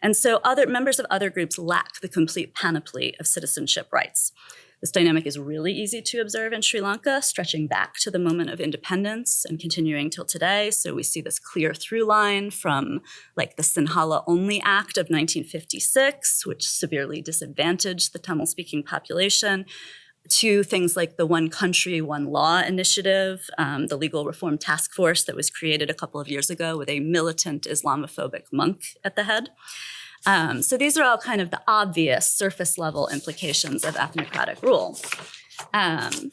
And so other members of other groups lack the complete panoply of citizenship rights. This dynamic is really easy to observe in Sri Lanka, stretching back to the moment of independence and continuing till today. So we see this clear through line from like the Sinhala Only Act of 1956, which severely disadvantaged the Tamil-speaking population, to things like the One Country, One Law initiative, the legal reform task force that was created a couple of years ago with a militant Islamophobic monk at the head. So these are all kind of the obvious surface level implications of ethnocratic rule. And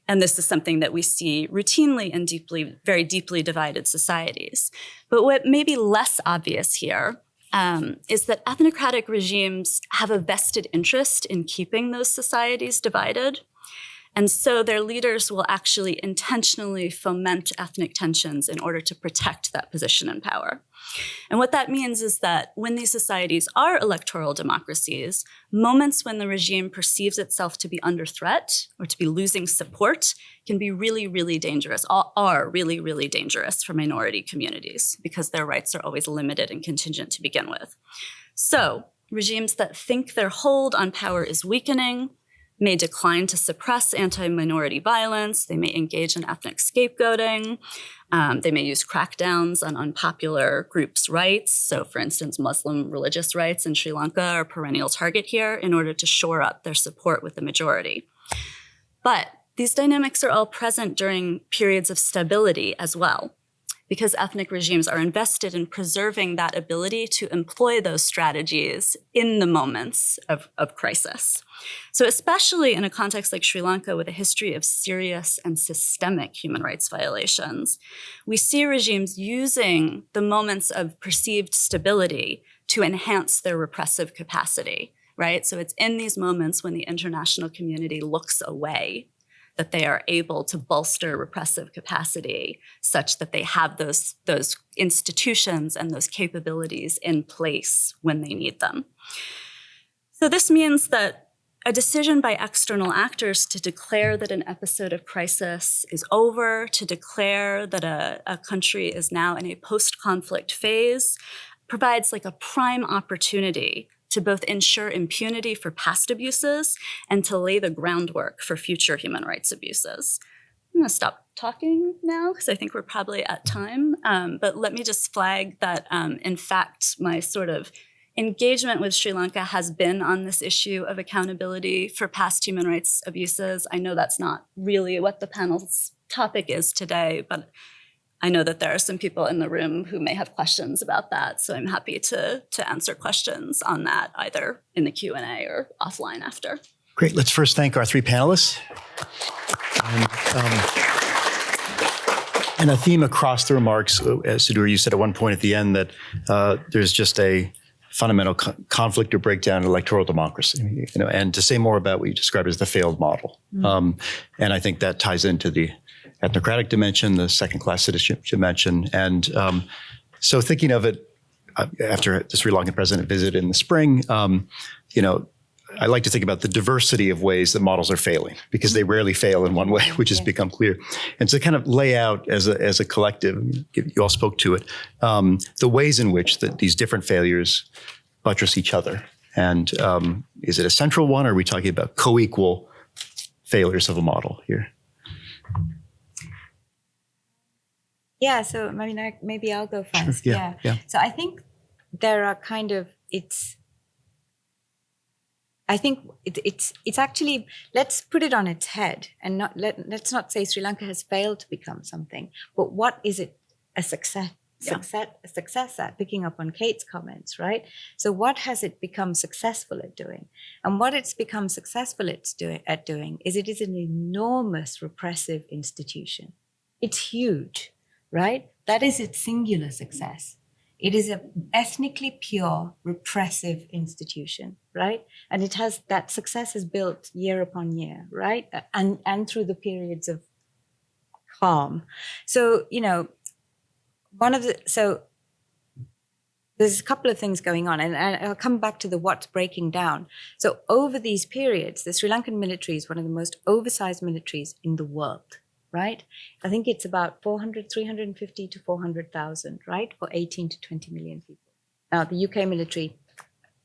this is something that we see routinely in very deeply divided societies. But what may be less obvious here is that ethnocratic regimes have a vested interest in keeping those societies divided. And so their leaders will actually intentionally foment ethnic tensions in order to protect that position in power. And what that means is that when these societies are electoral democracies, moments when the regime perceives itself to be under threat or to be losing support can be really, really dangerous, are really, really dangerous for minority communities because their rights are always limited and contingent to begin with. So regimes that think their hold on power is weakening may decline to suppress anti-minority violence. They may engage in ethnic scapegoating. They may use crackdowns on unpopular groups' rights. So, for instance, Muslim religious rights in Sri Lanka are a perennial target here in order to shore up their support with the majority. But these dynamics are all present during periods of stability as well, because ethnic regimes are invested in preserving that ability to employ those strategies in the moments of crisis. So especially in a context like Sri Lanka with a history of serious and systemic human rights violations, we see regimes using the moments of perceived stability to enhance their repressive capacity, right? So it's in these moments when the international community looks away that they are able to bolster repressive capacity such that they have those institutions and those capabilities in place when they need them. So this means that a decision by external actors to declare that an episode of crisis is over, to declare that a country is now in a post-conflict phase, provides like a prime opportunity to both ensure impunity for past abuses and to lay the groundwork for future human rights abuses. I'm going to stop talking now because I think we're probably at time. But let me just flag that, in fact, my sort of engagement with Sri Lanka has been on this issue of accountability for past human rights abuses. I know that's not really what the panel's topic is today, but I know that there are some people in the room who may have questions about that. So I'm happy to answer questions on that either in the Q&A or offline after. Great. Let's first thank our three panelists. And a theme across the remarks, as Sudur, you said at one point at the end that there's just a fundamental conflict or breakdown in electoral democracy, and to say more about what you described as the failed model. And I think that ties into the ethnocratic dimension, the second-class citizenship dimension. And so thinking of it after the Sri Lankan president visited in the spring, I like to think about the diversity of ways that models are failing, because they rarely fail in one way, which has become clear. And to kind of lay out as a collective, you all spoke to it, the ways in which these different failures buttress each other. And is it a central one, or are we talking about co-equal failures of a model here? Yeah, so I mean, maybe I'll go first. Sure. Yeah. So I think there are it's actually, let's put it on its head and let's not say Sri Lanka has failed to become something, but what is it a success at, picking up on Kate's comments, right? So what has it become successful at doing? And what it's become successful at doing is it is an enormous repressive institution. It's huge, right? That is its singular success. It is an ethnically pure, repressive institution, right? And it has, that success is built year upon year, right? And through the periods of calm. So, there's a couple of things going on, and I'll come back to the what's breaking down. So over these periods, the Sri Lankan military is one of the most oversized militaries in the world. Right? I think it's about 350 to 400,000, right? For 18 to 20 million people. Now, the UK military,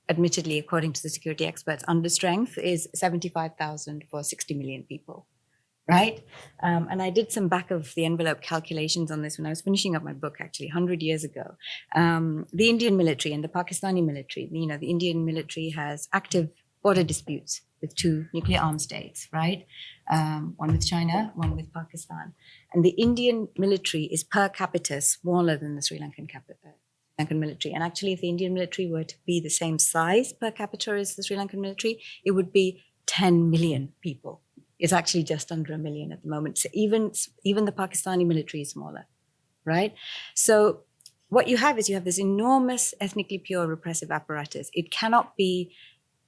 admittedly, according to the security experts, under strength is 75,000 for 60 million people, right? And I did some back of the envelope calculations on this when I was finishing up my book, actually, 100 years ago. The Indian military and the Pakistani military, the Indian military has active border disputes with two nuclear armed states, right? One with China, one with Pakistan. And the Indian military is per capita smaller than the Sri Lankan military. And actually, if the Indian military were to be the same size per capita as the Sri Lankan military, it would be 10 million people. It's actually just under 1 million at the moment. So even the Pakistani military is smaller, right? So what you have is this enormous ethnically pure repressive apparatus. It cannot be,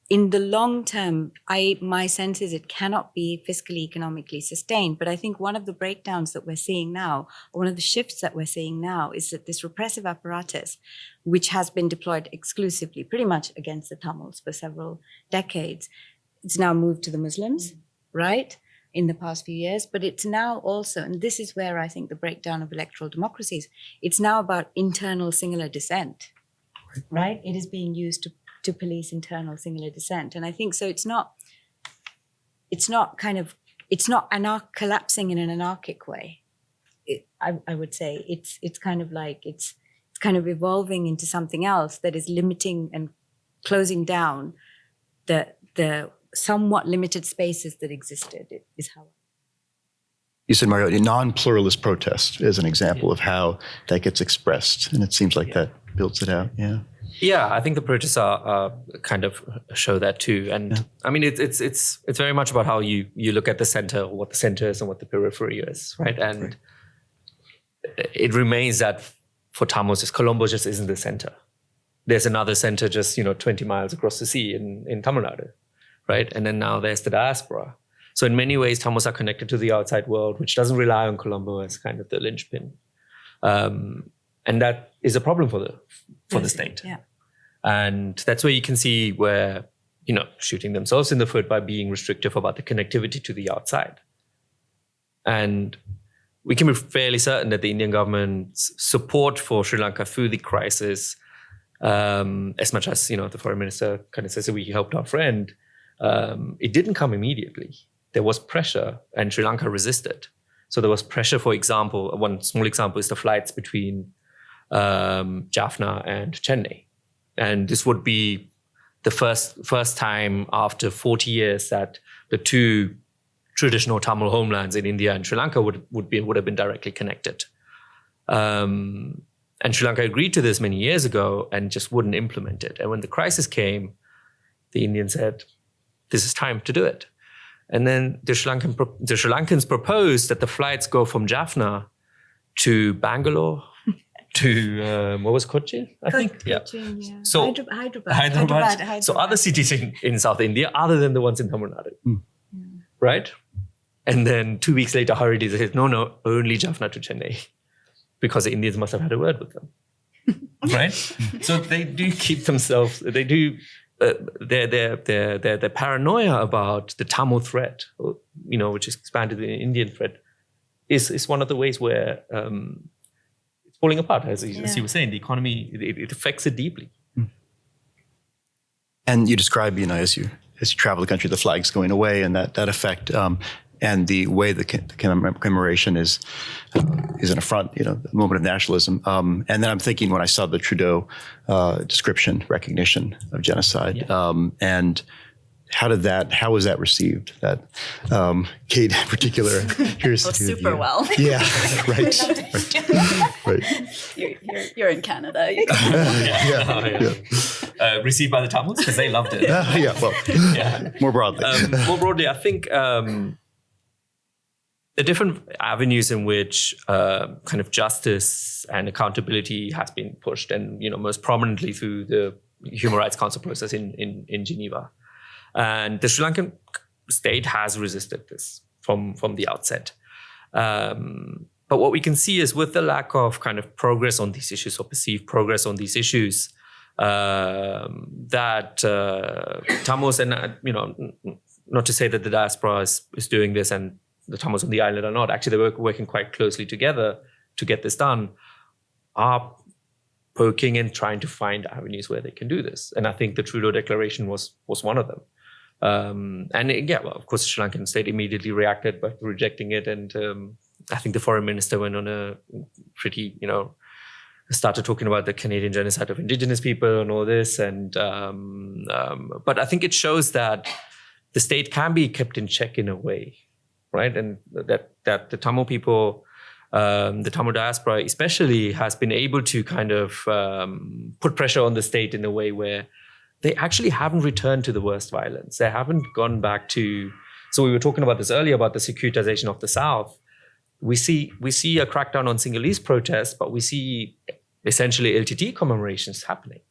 in the long term, my sense is it cannot be fiscally, economically sustained. But I think one of the breakdowns that we're seeing now, or one of the shifts that we're seeing now, is that this repressive apparatus, which has been deployed exclusively, pretty much against the Tamils for several decades, it's now moved to the Muslims, right, in the past few years. But it's now also, and this is where I think the breakdown of electoral democracies, it's now about internal singular dissent, right? It is being used to police internal singular dissent. And I think so it's not collapsing in an anarchic way. I would say it's kind of like it's kind of evolving into something else that is limiting and closing down the somewhat limited spaces that existed, is how. You said, Mario, a non-pluralist protest is an example of how that gets expressed. And it seems like that builds it out. Yeah. Yeah, I think the protests are kind of show that too. And I mean, it's very much about how you look at the center, what the center is and what the periphery is, right? And it remains that for Tamils, Colombo just isn't the center. There's another center just, 20 miles across the sea in Tamil Nadu, right? And then now there's the diaspora. So in many ways, Tamils are connected to the outside world, which doesn't rely on Colombo as kind of the linchpin. And that is a problem for the state. Yeah. And that's where you can see where, shooting themselves in the foot by being restrictive about the connectivity to the outside. And we can be fairly certain that the Indian government's support for Sri Lanka through the crisis as much as the foreign minister kind of says that we helped our friend, it didn't come immediately. There was pressure, and Sri Lanka resisted. So there was pressure. For example, one small example is the flights between Jaffna and Chennai, and this would be the first time after 40 years that the two traditional Tamil homelands in India and Sri Lanka would have been directly connected. And Sri Lanka agreed to this many years ago and just wouldn't implement it. And when the crisis came, the Indians said, "This is time to do it." And then the Sri Lankans proposed that the flights go from Jaffna to Bangalore, to what was Kochi, I think? Kochi, yeah. So Hyderabad. So other cities in South India, other than the ones in Tamil Nadu, right? And then 2 weeks later, Hari said, no, only Jaffna to Chennai, because the Indians must have had a word with them, right? So they do keep themselves. They do. Their paranoia about the Tamil threat, which is expanded in the Indian threat, is one of the ways where it's falling apart. As you were saying, the economy it affects it deeply. And you describe, as you travel the country, the flags going away and that effect, and the way the commemoration is an affront, the moment of nationalism. And then I'm thinking when I saw the Trudeau recognition of genocide, and how was that received? That Kate in particular. Super well. Yeah, right. You're in Canada. Received by the Tamils because they loved it. More broadly. I think the different avenues in which kind of justice and accountability has been pushed, and most prominently through the Human Rights Council process in Geneva. And the Sri Lankan state has resisted this from the outset. But what we can see is with the lack of kind of progress on these issues or perceived progress on these issues, that Tamils, and not to say that the diaspora is doing this and the Tamils on the island are not, actually they're working quite closely together to get this done, are poking and trying to find avenues where they can do this. And I think the Trudeau Declaration was one of them. Of course, the Sri Lankan state immediately reacted by rejecting it. And I think the foreign minister went on a pretty, started talking about the Canadian genocide of Indigenous people and all this. And but I think it shows that the state can be kept in check in a way, right? And that the Tamil people, the Tamil diaspora especially, has been able to kind of put pressure on the state in a way where they actually haven't returned to the worst violence. They haven't gone back to. So we were talking about this earlier about the securitization of the South. We see a crackdown on Sinhalese protests, but we see essentially LTT commemorations happening,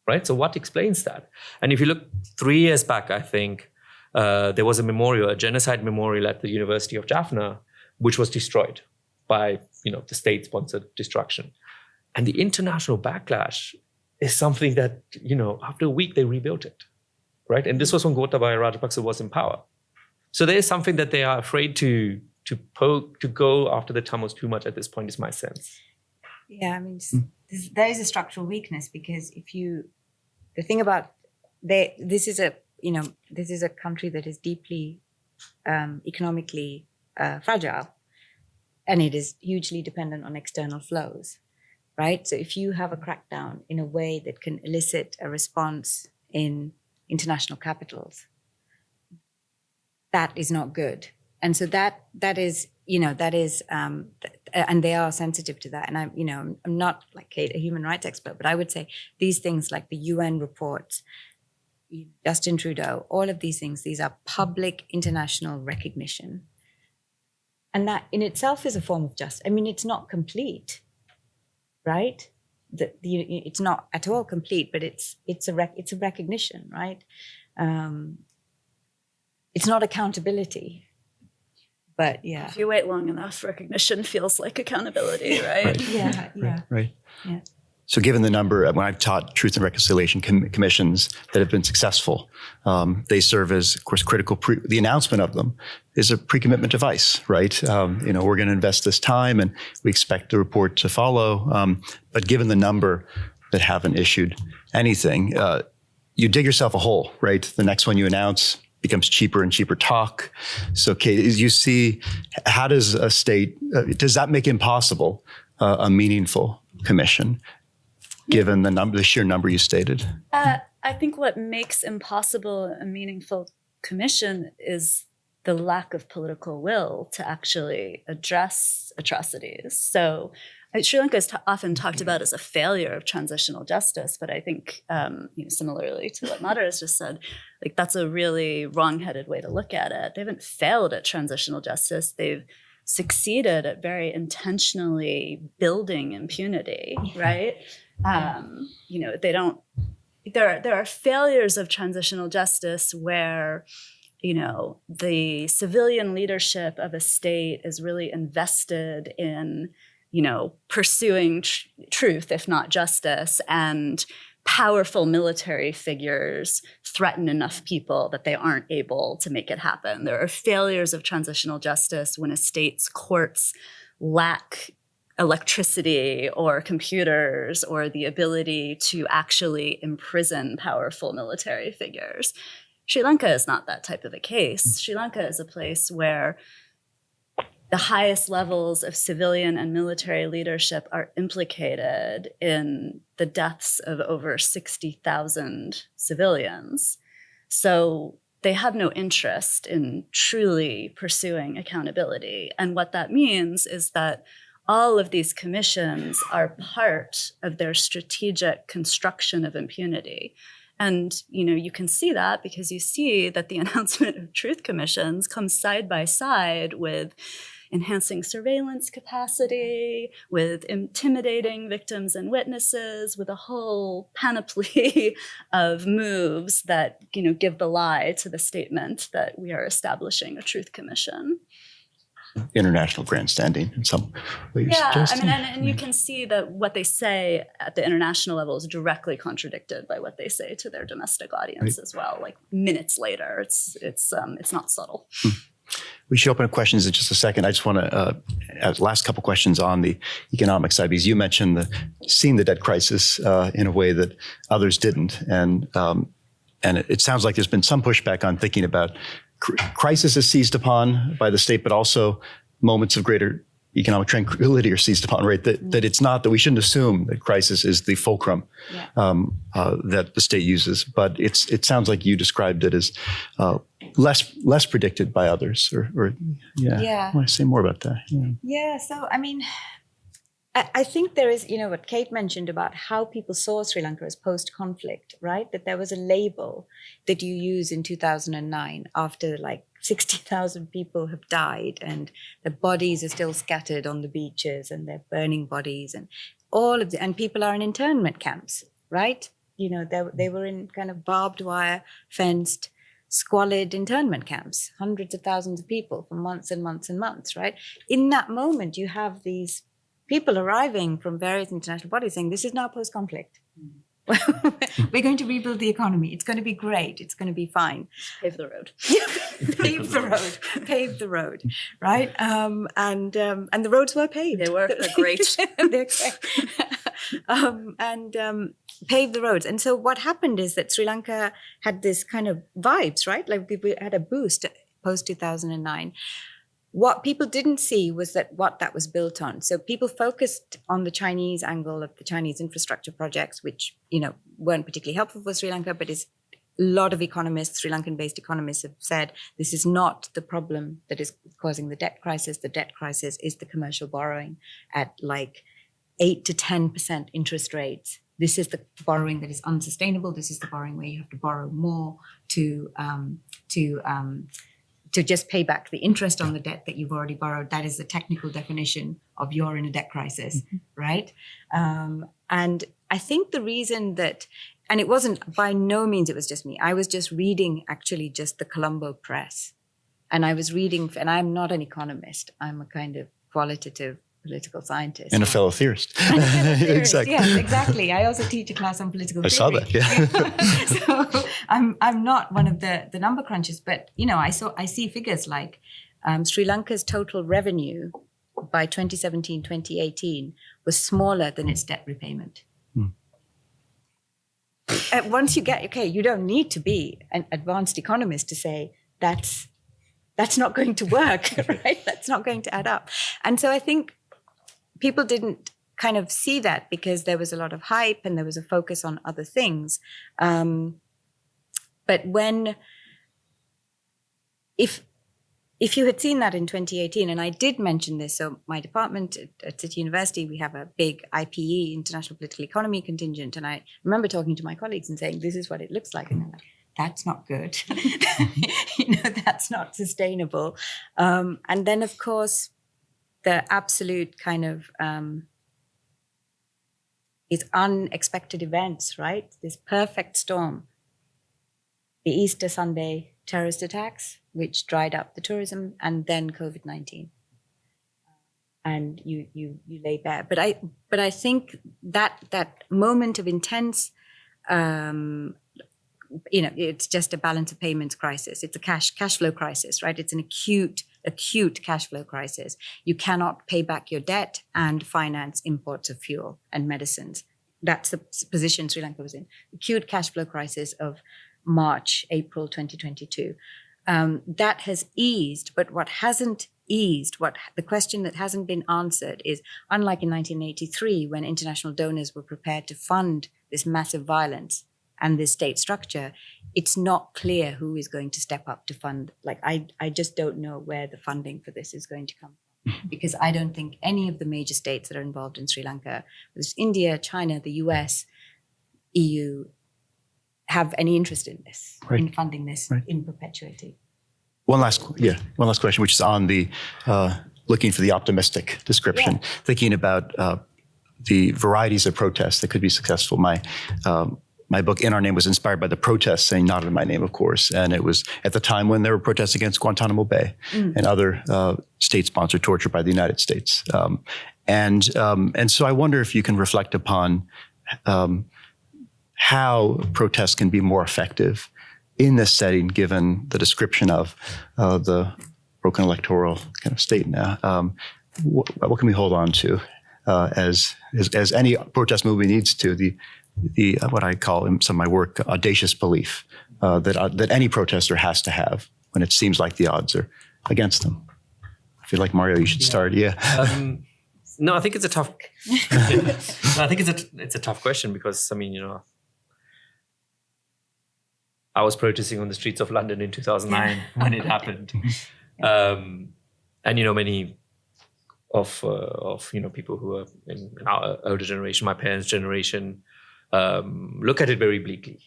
right? So what explains that? And if you look 3 years back, I think there was a genocide memorial at the University of Jaffna, which was destroyed by the state-sponsored destruction. And the international backlash is something that, after a week they rebuilt it, right? And this was when Gotabaya Rajapaksa was in power. So there is something that they are afraid to go after the Tamils too much at this point, is my sense. Yeah, I mean, there is a structural weakness, because the thing about this is a country that is deeply economically fragile, and it is hugely dependent on external flows, right? So if you have a crackdown in a way that can elicit a response in international capitals, that is not good. And so that is, and they are sensitive to that. And I'm not like Kate, a human rights expert, but I would say these things like the UN reports, Justin Trudeau, all of these things, these are public international recognition. And that in itself is a form of justice. I mean, it's not complete, right? It's not at all complete, but it's a recognition, right? It's not accountability. But yeah. If you wait long enough, recognition feels like accountability, right? Right. Yeah. So given the number, when I've taught truth and reconciliation commissions that have been successful, they serve as, of course, critical. The announcement of them is a pre-commitment device, right? We're going to invest this time and we expect the report to follow. But given the number that haven't issued anything. You dig yourself a hole, right? The next one you announce becomes cheaper and cheaper talk. So, Kate, as you see, how does a state, does that make impossible a meaningful commission, given the sheer number you stated? I think what makes impossible a meaningful commission is the lack of political will to actually address atrocities. So Sri Lanka is often talked about as a failure of transitional justice, but I think, similarly to what Madhura has just said, like that's a really wrong-headed way to look at it. They haven't failed at transitional justice. They've succeeded at very intentionally building impunity, right? They don't. There are failures of transitional justice where, the civilian leadership of a state is really invested in, pursuing truth, if not justice, and powerful military figures threaten enough people that they aren't able to make it happen. There are failures of transitional justice when a state's courts lack electricity or computers or the ability to actually imprison powerful military figures. Sri Lanka is not that type of a case. Sri Lanka is a place where the highest levels of civilian and military leadership are implicated in the deaths of over 60,000 civilians. So they have no interest in truly pursuing accountability. And what that means is that all of these commissions are part of their strategic construction of impunity. And, you can see that because you see that the announcement of truth commissions comes side by side with enhancing surveillance capacity, with intimidating victims and witnesses, with a whole panoply of moves that, give the lie to the statement that we are establishing a truth commission. International grandstanding in some ways. Yeah, and you can see that what they say at the international level is directly contradicted by what they say to their domestic audience as well. Like minutes later, it's not subtle. We should open up questions in just a second. I just want to add last couple questions on the economic side, because you mentioned seeing the debt crisis in a way that others didn't, and it sounds like there's been some pushback on thinking about crisis is seized upon by the state, but also moments of greater economic tranquility are seized upon, right? That it's not, that we shouldn't assume that crisis is the fulcrum that the state uses, but it sounds like you described it as less predicted by others, I want to say more about that. So I think there is, what Kate mentioned about how people saw Sri Lanka as post-conflict, right? That there was a label that you use in 2009 after 60,000 people have died and the bodies are still scattered on the beaches and they're burning bodies and and people are in internment camps, right? They were in kind of barbed wire, fenced, squalid internment camps, hundreds of thousands of people for months and months and months, right? In that moment, you have these people arriving from various international bodies saying, this is now post-conflict. We're going to rebuild the economy. It's going to be great. It's going to be fine. Pave the road. Pave the road, right? And the roads were paved. They were. They're great. They're great. Pave the roads. And so what happened is that Sri Lanka had this kind of vibes, right? Like people had a boost post-2009. What people didn't see was what that was built on. So people focused on the Chinese angle of the Chinese infrastructure projects, which, weren't particularly helpful for Sri Lanka, but a lot of economists, Sri Lankan-based economists, have said this is not the problem that is causing the debt crisis. The debt crisis is the commercial borrowing at 8 to 10% interest rates. This is the borrowing that is unsustainable. This is the borrowing where you have to borrow more to just pay back the interest on the debt that you've already borrowed. That is the technical definition of you're in a debt crisis, right? And I think the reason that, and it wasn't, by no means it was just me. I was just reading actually just the Colombo Press. And I was reading, and I'm not an economist. I'm a kind of qualitative political scientist. And a fellow theorist. Exactly. Yes, exactly. I also teach a class on political theory. I saw that, yeah. So I'm not one of the number crunchers, but I see figures like Sri Lanka's total revenue by 2017, 2018 was smaller than its debt repayment. once you get, okay, you don't need to be an advanced economist to say that's not going to work, right? That's not going to add up. And so I think people didn't kind of see that because there was a lot of hype and there was a focus on other things. But if you had seen that in 2018, and I did mention this, so my department at City University, we have a big IPE, International Political Economy contingent, and I remember talking to my colleagues and saying, this is what it looks like. And they're like, that's not good. That's not sustainable. And then, of course, the absolute kind of is unexpected events, right? This perfect storm. The Easter Sunday terrorist attacks, which dried up the tourism, and then COVID-19. And you lay bare. But I think that moment of intense, it's just a balance of payments crisis. It's a cash flow crisis, right? It's an acute cash flow crisis. You cannot pay back your debt and finance imports of fuel and medicines. That's the position Sri Lanka was in. Acute cash flow crisis of April 2022. That has eased, but what hasn't eased, the question that hasn't been answered is, unlike in 1983, when international donors were prepared to fund this massive violence and this state structure, it's not clear who is going to step up to fund. Like, I just don't know where the funding for this is going to come from, because I don't think any of the major states that are involved in Sri Lanka, whether it's India, China, the US, EU, have any interest in this, in funding this, in perpetuating. One last question, which is on the looking for the optimistic description, thinking about the varieties of protests that could be successful. My book, In Our Name, was inspired by the protests, saying not in my name, of course. And it was at the time when there were protests against Guantanamo Bay and other state-sponsored torture by the United States. And so I wonder if you can reflect upon how protests can be more effective in this setting, given the description of the broken electoral kind of state now. What can we hold on to as any protest movement needs to, the what I call in some of my work, audacious belief that any protester has to have when it seems like the odds are against them? I feel like, Mario, you should start. No, I think it's a tough. I think it's a tough question because, I mean, I was protesting on the streets of London in 2009 when it happened, and many of people who are in our older generation, my parents' generation, look at it very bleakly,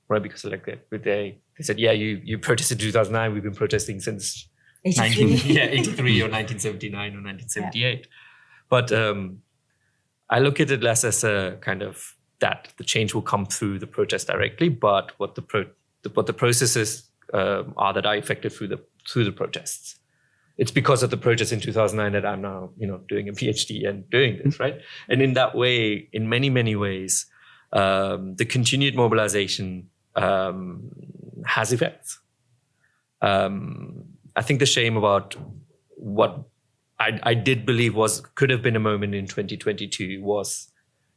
right? Because they said, yeah, you protested in 2009. We've been protesting since 83 or 1979 or 1978. But I look at it less as a kind of that the change will come through the protest directly, but what the processes are that are affected through the protests. It's because of the protests in 2009 that I'm now doing a PhD and doing this, right? And in that way, in many, many ways, the continued mobilization has effects. I think the shame about what I did believe could have been a moment in 2022 was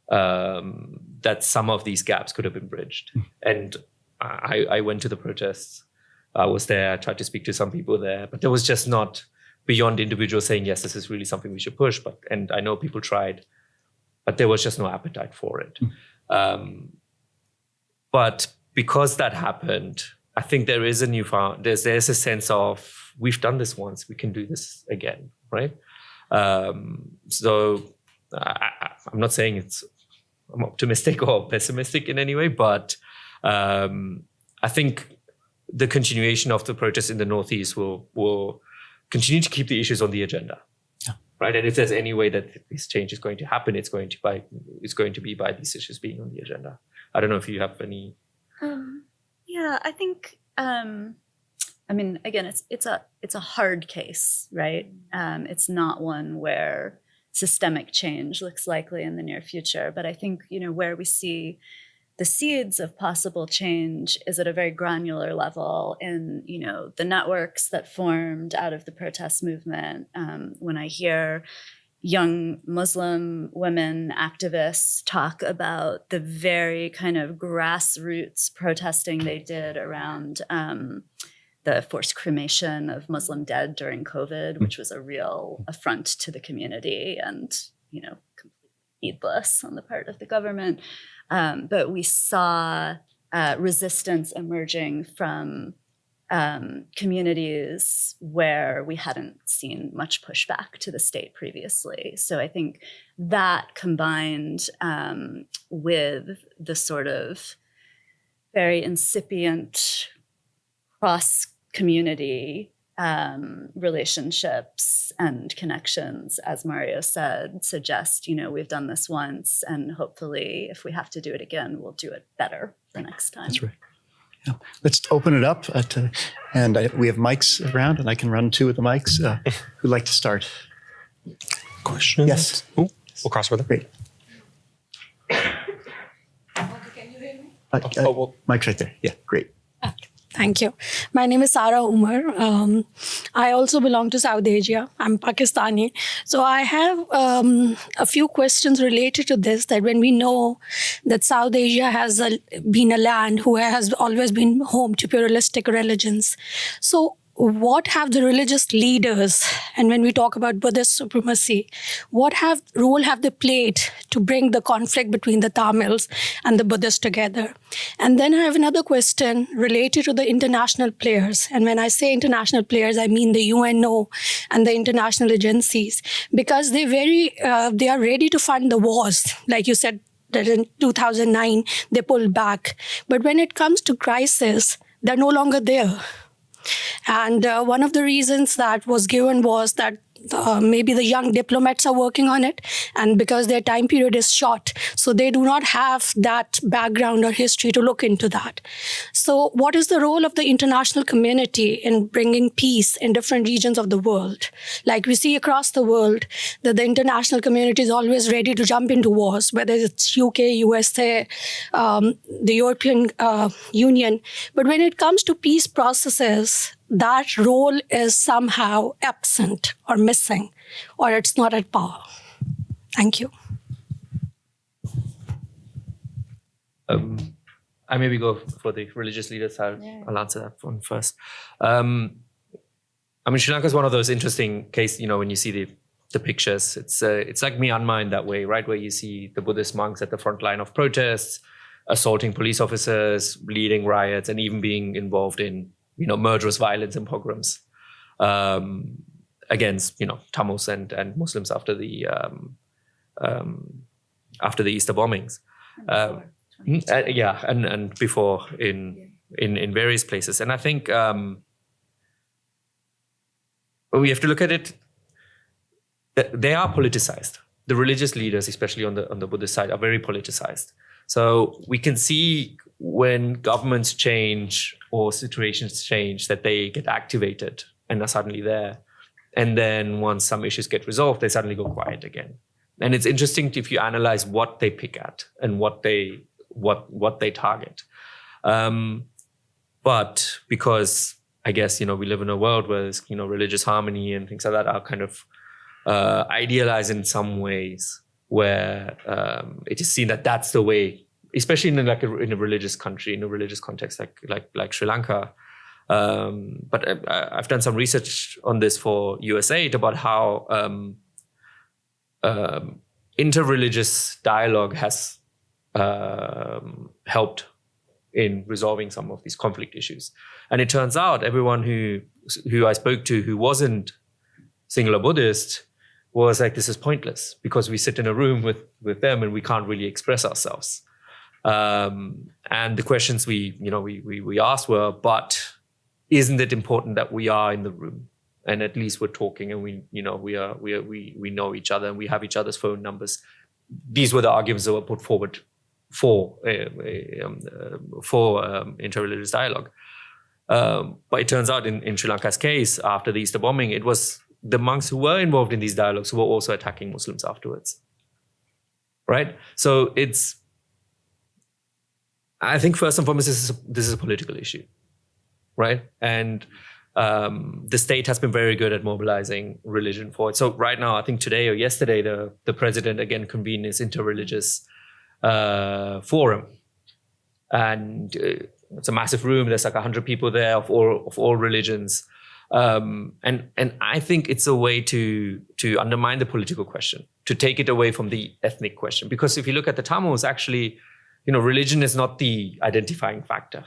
that some of these gaps could have been bridged. And I went to the protests. I was there. I tried to speak to some people there, but there was just not beyond individuals saying, yes, this is really something we should push. And I know people tried, but there was just no appetite for it. But because that happened, I think there is there's a sense of, we've done this once, we can do this again, right? So I'm not saying I'm optimistic or pessimistic in any way, but I think the continuation of the protests in the Northeast will continue to keep the issues on the agenda, right? And if there's any way that this change is going to happen, it's going to be by these issues being on the agenda. I don't know if you have any. I think. I mean, again, it's a hard case, right? It's not one where systemic change looks likely in the near future, but I think where we see the seeds of possible change is at a very granular level in, the networks that formed out of the protest movement. When I hear, young Muslim women activists talk about the very kind of grassroots protesting they did around the forced cremation of Muslim dead during COVID, which was a real affront to the community and, completely needless on the part of the government. But we saw resistance emerging from communities where we hadn't seen much pushback to the state previously. So I think that combined with the sort of very incipient cross-community relationships and connections, as Mario said, suggest, we've done this once, and hopefully if we have to do it again, we'll do it better the next time. That's right. Yeah. Let's open it up. We have mics around, and I can run 2 of the mics. Who'd like to start? Questions? Yes. Ooh, we'll cross over there. Great. Can you hear me? Mic's right there. Yeah, great. Thank you. My name is Sara Umar. I also belong to South Asia. I'm Pakistani. So I have a few questions related to this, that when we know that South Asia has been a land who has always been home to pluralistic religions. So what have the religious leaders, and when we talk about Buddhist supremacy, what role have they played to bring the conflict between the Tamils and the Buddhists together? And then I have another question related to the international players. And when I say international players, I mean the UNO and the international agencies, because they are ready to fund the wars. Like you said, that in 2009, they pulled back. But when it comes to crisis, they're no longer there. And one of the reasons that was given was that maybe the young diplomats are working on it, and because their time period is short, so they do not have that background or history to look into that. So what is the role of the international community in bringing peace in different regions of the world? Like we see across the world that the international community is always ready to jump into wars, whether it's UK, USA, the European Union. But when it comes to peace processes, that role is somehow absent or missing, or it's not at par. Thank you. I maybe go for the religious leaders. I'll answer that one first. Sri Lanka is one of those interesting cases, when you see the pictures. It's like Myanmar in that way, right? Where you see the Buddhist monks at the front line of protests, assaulting police officers, leading riots, and even being involved in murderous violence and pogroms against, Tamils and Muslims after the Easter bombings. And before in various places. And I think we have to look at it. They are politicized. The religious leaders, especially on the Buddhist side, are very politicized. So we can see when governments change or situations change that they get activated and are suddenly there. And then once some issues get resolved, they suddenly go quiet again. And it's interesting if you analyze what they pick at and what they target. But because I guess, we live in a world where there's, religious harmony and things like that are kind of idealized in some ways, where it is seen that that's the way, especially in a religious country, in a religious context like Sri Lanka. But I've done some research on this for USAID about how interreligious dialogue has helped in resolving some of these conflict issues. And it turns out everyone who I spoke to who wasn't singular Buddhist was like, this is pointless because we sit in a room with them and we can't really express ourselves. And the questions we asked were, but isn't it important that we are in the room and at least we're talking and we know each other and we have each other's phone numbers? These were the arguments that were put forward for interreligious dialogue. But it turns out in Sri Lanka's case, after the Easter bombing, it was the monks who were involved in these dialogues who were also attacking Muslims afterwards. Right? So I think first and foremost, this is a political issue. Right? And the state has been very good at mobilizing religion for it. So right now, I think today or yesterday, the president again convened his interreligious forum, and it's a massive room. There's like 100 people there of all religions, and I think it's a way to undermine the political question, to take it away from the ethnic question. Because if you look at the Tamils, actually, religion is not the identifying factor.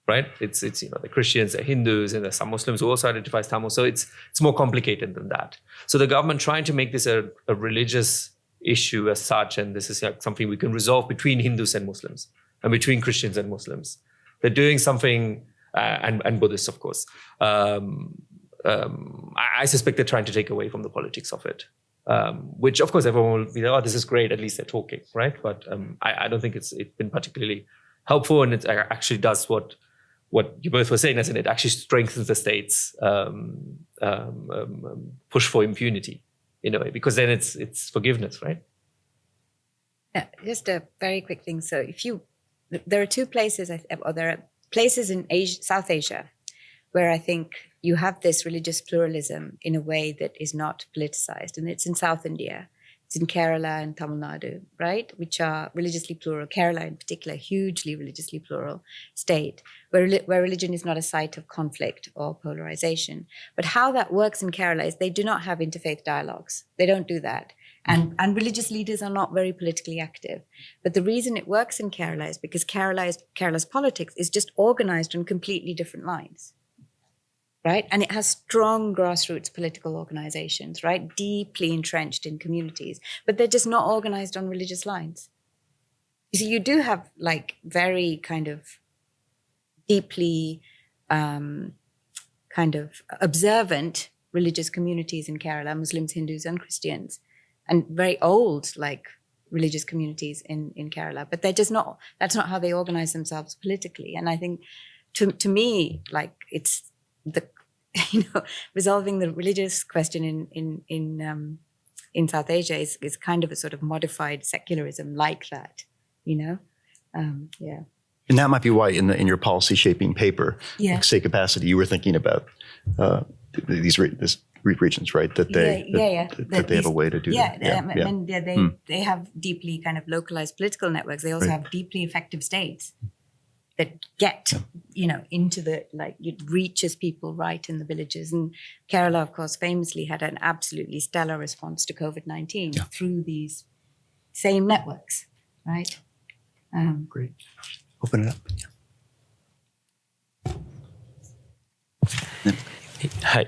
Right? It's the Christians, the Hindus, and there's some Muslims who also identify as Tamil. So it's more complicated than that. So the government trying to make this a religious issue as such, and this is something we can resolve between Hindus and Muslims, and between Christians and Muslims. They're doing something, and Buddhists, of course. I suspect they're trying to take away from the politics of it, which of course everyone will be like, oh, this is great, at least they're talking, right? But I don't think it's been particularly helpful, and it actually does what you both were saying, as in it actually strengthens the state's push for impunity in a way, because then it's forgiveness, right? Yeah, just a very quick thing. So there are two places, or there are places in South Asia where I think you have this religious pluralism in a way that is not politicized, and it's in South India. It's in Kerala and Tamil Nadu, right? Which are religiously plural. Kerala in particular, hugely religiously plural state, where religion is not a site of conflict or polarization. But how that works in Kerala is they do not have interfaith dialogues. They don't do that. And religious leaders are not very politically active. But the reason it works in Kerala is because Kerala's politics is just organized on completely different lines. Right? And it has strong grassroots political organizations, right? Deeply entrenched in communities, but they're just not organized on religious lines. You see, you do have like very kind of deeply kind of observant religious communities in Kerala, Muslims, Hindus, and Christians, and very old like religious communities in Kerala, but that's not how they organize themselves politically. And I think to me, like it's resolving the religious question in South Asia is kind of a sort of modified secularism like that, yeah. And that might be why in your policy shaping paper, Yeah. state capacity, you were thinking about these regions, right? That they have a way to do that. They have deeply kind of localized political networks. They also have deeply effective states that get, into it reaches people right in the villages. And Kerala, of course, famously had an absolutely stellar response to COVID-19 through these same networks, right? Great. Open it up. Hi,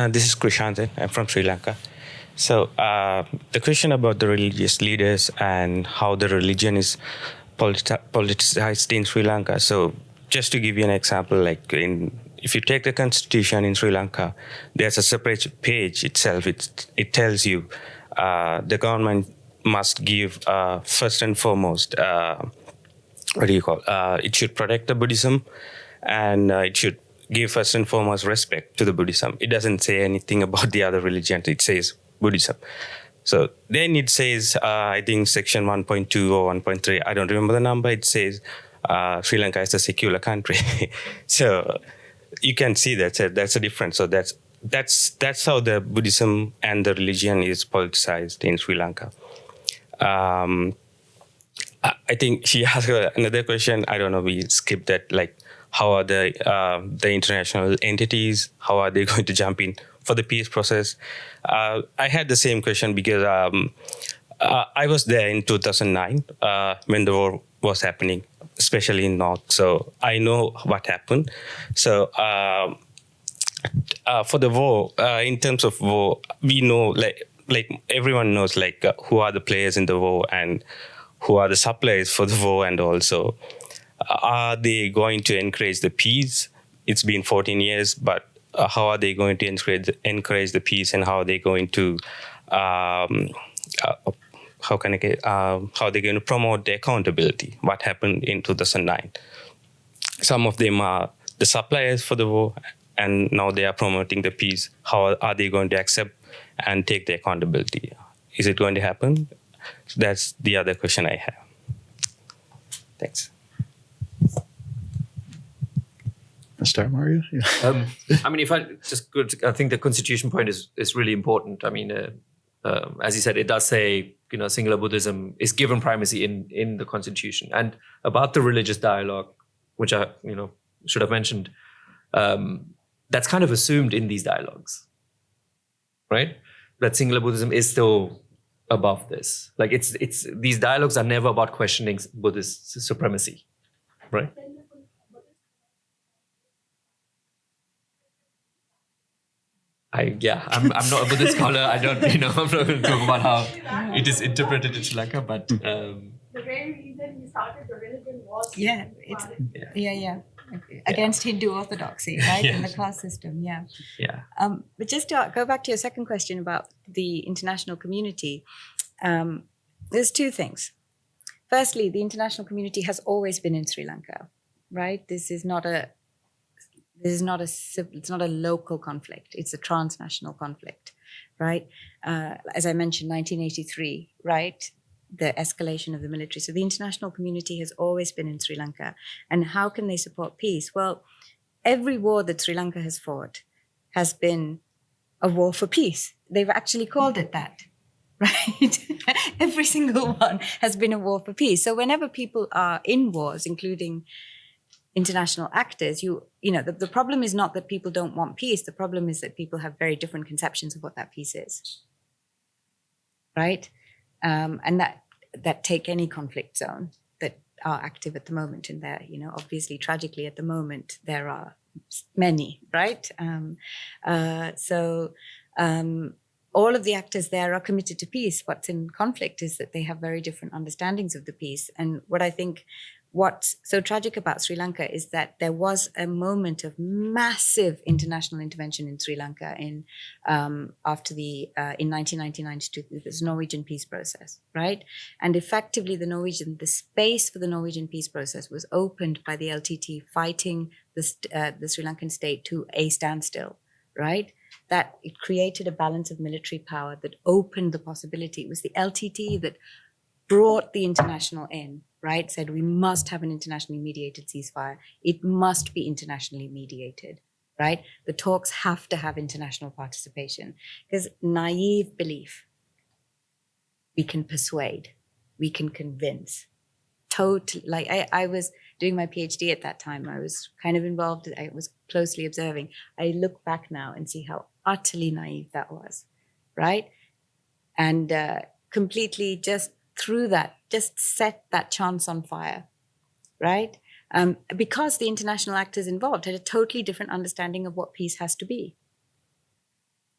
this is Krishantan. I'm from Sri Lanka. So the question about the religious leaders and how the religion is politicized in Sri Lanka. So just to give you an example, if you take the constitution in Sri Lanka, there's a separate page itself. It tells you the government must give first and foremost, it should protect the Buddhism, and it should give first and foremost respect to the Buddhism. It doesn't say anything about the other religions. It says Buddhism. So then it says, I think section 1.2 or 1.3, I don't remember the number, it says Sri Lanka is a secular country. So you can see that's a difference. So that's how the Buddhism and the religion is politicized in Sri Lanka. I think she asked another question. I don't know, we skipped that, how are the international entities, how are they going to jump in for the peace process? I had the same question because I was there in 2009 when the war was happening, especially in North. So I know what happened. So for the war, in terms of war, we know, like everyone knows, who are the players in the war and who are the suppliers for the war, and also are they going to encourage the peace? It's been 14 years, but how are they going to encourage the peace, and how are they going to how are they going to promote the accountability? What happened in 2009? Some of them are the suppliers for the war, and now they are promoting the peace. How are they going to accept and take the accountability? Is it going to happen? So that's the other question I have. Thanks. Let's start, Mario. Yeah. I mean, I think the constitution point is really important. I mean, as you said, it does say, singular Buddhism is given primacy in the constitution. And about the religious dialogue, which I, should have mentioned, that's kind of assumed in these dialogues, right? That singular Buddhism is still above this. Like it's these dialogues are never about questioning Buddhist supremacy, right? I'm not a Buddhist scholar. I don't, I'm not going to talk about how it is interpreted in Sri Lanka, but the very reason he started the religion was against Hindu orthodoxy, right? In the caste system, but just to go back to your second question about the international community, there's two things. Firstly, the international community has always been in Sri Lanka, right? It's not a local conflict. It's a transnational conflict, right? As I mentioned, 1983, right? The escalation of the military. So the international community has always been in Sri Lanka. And how can they support peace? Well, every war that Sri Lanka has fought has been a war for peace. They've actually called it that, right? Every single one has been a war for peace. So whenever people are in wars, including international actors, the problem is not that people don't want peace. The problem is that people have very different conceptions of what that peace is, right? And that take any conflict zone that are active at the moment in there. Obviously, tragically, at the moment, there are many, right? All of the actors there are committed to peace. What's in conflict is that they have very different understandings of the peace. And what's so tragic about Sri Lanka is that there was a moment of massive international intervention in Sri Lanka in 1999 to this Norwegian peace process, right? And effectively, the space for the Norwegian peace process was opened by the LTT fighting the Sri Lankan state to a standstill, right? That it created a balance of military power that opened the possibility. It was the LTT that brought the international in, right? Said we must have an internationally mediated ceasefire. It must be internationally mediated, right? The talks have to have international participation because naive belief, we can persuade, we can convince. Totally, like I was doing my PhD at that time. I was kind of involved. I was closely observing. I look back now and see how utterly naive that was, right? And completely just through that, just set that chance on fire, right? Because the international actors involved had a totally different understanding of what peace has to be.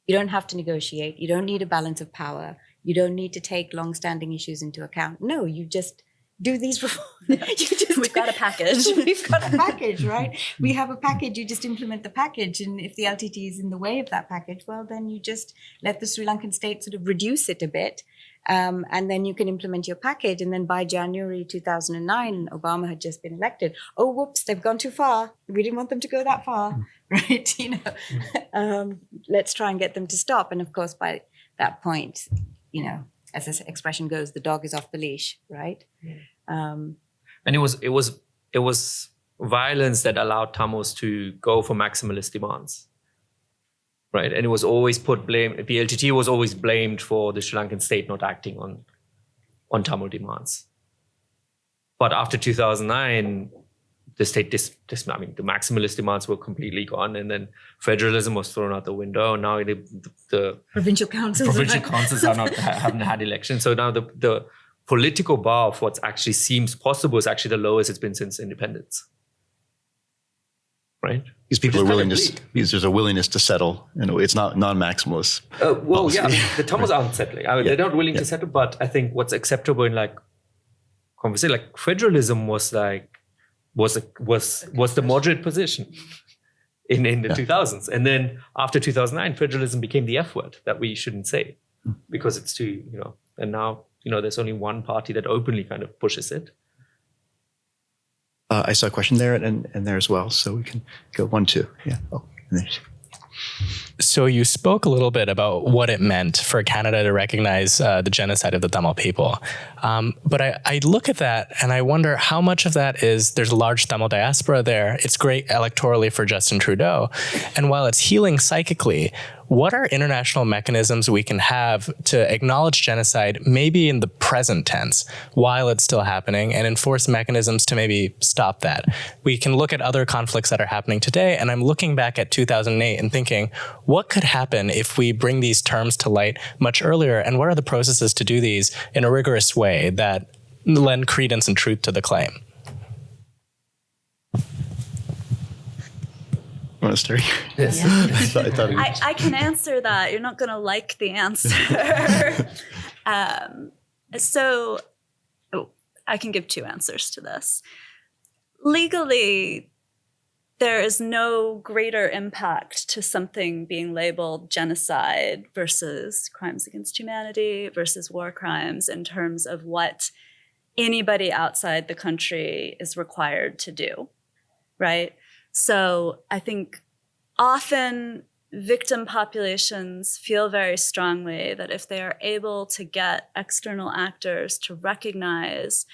You don't have to negotiate. You don't need a balance of power. You don't need to take long-standing issues into account. No, you just do these reforms. We've got a package. We've got a package, right? We have a package. You just implement the package. And if the LTT is in the way of that package, well, then you just let the Sri Lankan state sort of reduce it a bit. And then you can implement your package. And then by January 2009, Obama had just been elected. Oh, whoops, they've gone too far. We didn't want them to go that far, right? Let's try and get them to stop. And of course, by that point, as this expression goes, the dog is off the leash, right? And it was violence that allowed Tamils to go for maximalist demands, right? And it was always the LTT was always blamed for the Sri Lankan state not acting on Tamil demands. But after 2009, the state, the maximalist demands were completely gone, and then federalism was thrown out the window. And now the provincial councils haven't had elections. So now the political bar of what actually seems possible is actually the lowest it's been since independence, right? These people are because there's a willingness to settle, it's not non-maximalist. The Tamils aren't settling. They're not willing to settle, but I think what's acceptable in conversation, federalism was the moderate position in the 2000s. And then after 2009, federalism became the F word that we shouldn't say because it's too, and now, there's only one party that openly kind of pushes it. I saw a question there and there as well. So we can go 1, 2. Yeah. Oh, and there's. So you spoke a little bit about what it meant for Canada to recognize the genocide of the Tamil people. But I look at that and I wonder how much of that is there's a large Tamil diaspora there. It's great electorally for Justin Trudeau. And while it's healing psychically, what are international mechanisms we can have to acknowledge genocide, maybe in the present tense, while it's still happening, and enforce mechanisms to maybe stop that? We can look at other conflicts that are happening today, and I'm looking back at 2008 and thinking, what could happen if we bring these terms to light much earlier, and what are the processes to do these in a rigorous way that lend credence and truth to the claim? Want to start? Yes. I can answer that. You're not going to like the answer. I can give two answers to this. Legally, there is no greater impact to something being labeled genocide versus crimes against humanity versus war crimes in terms of what anybody outside the country is required to do, right? So I think often victim populations feel very strongly that if they are able to get external actors to recognize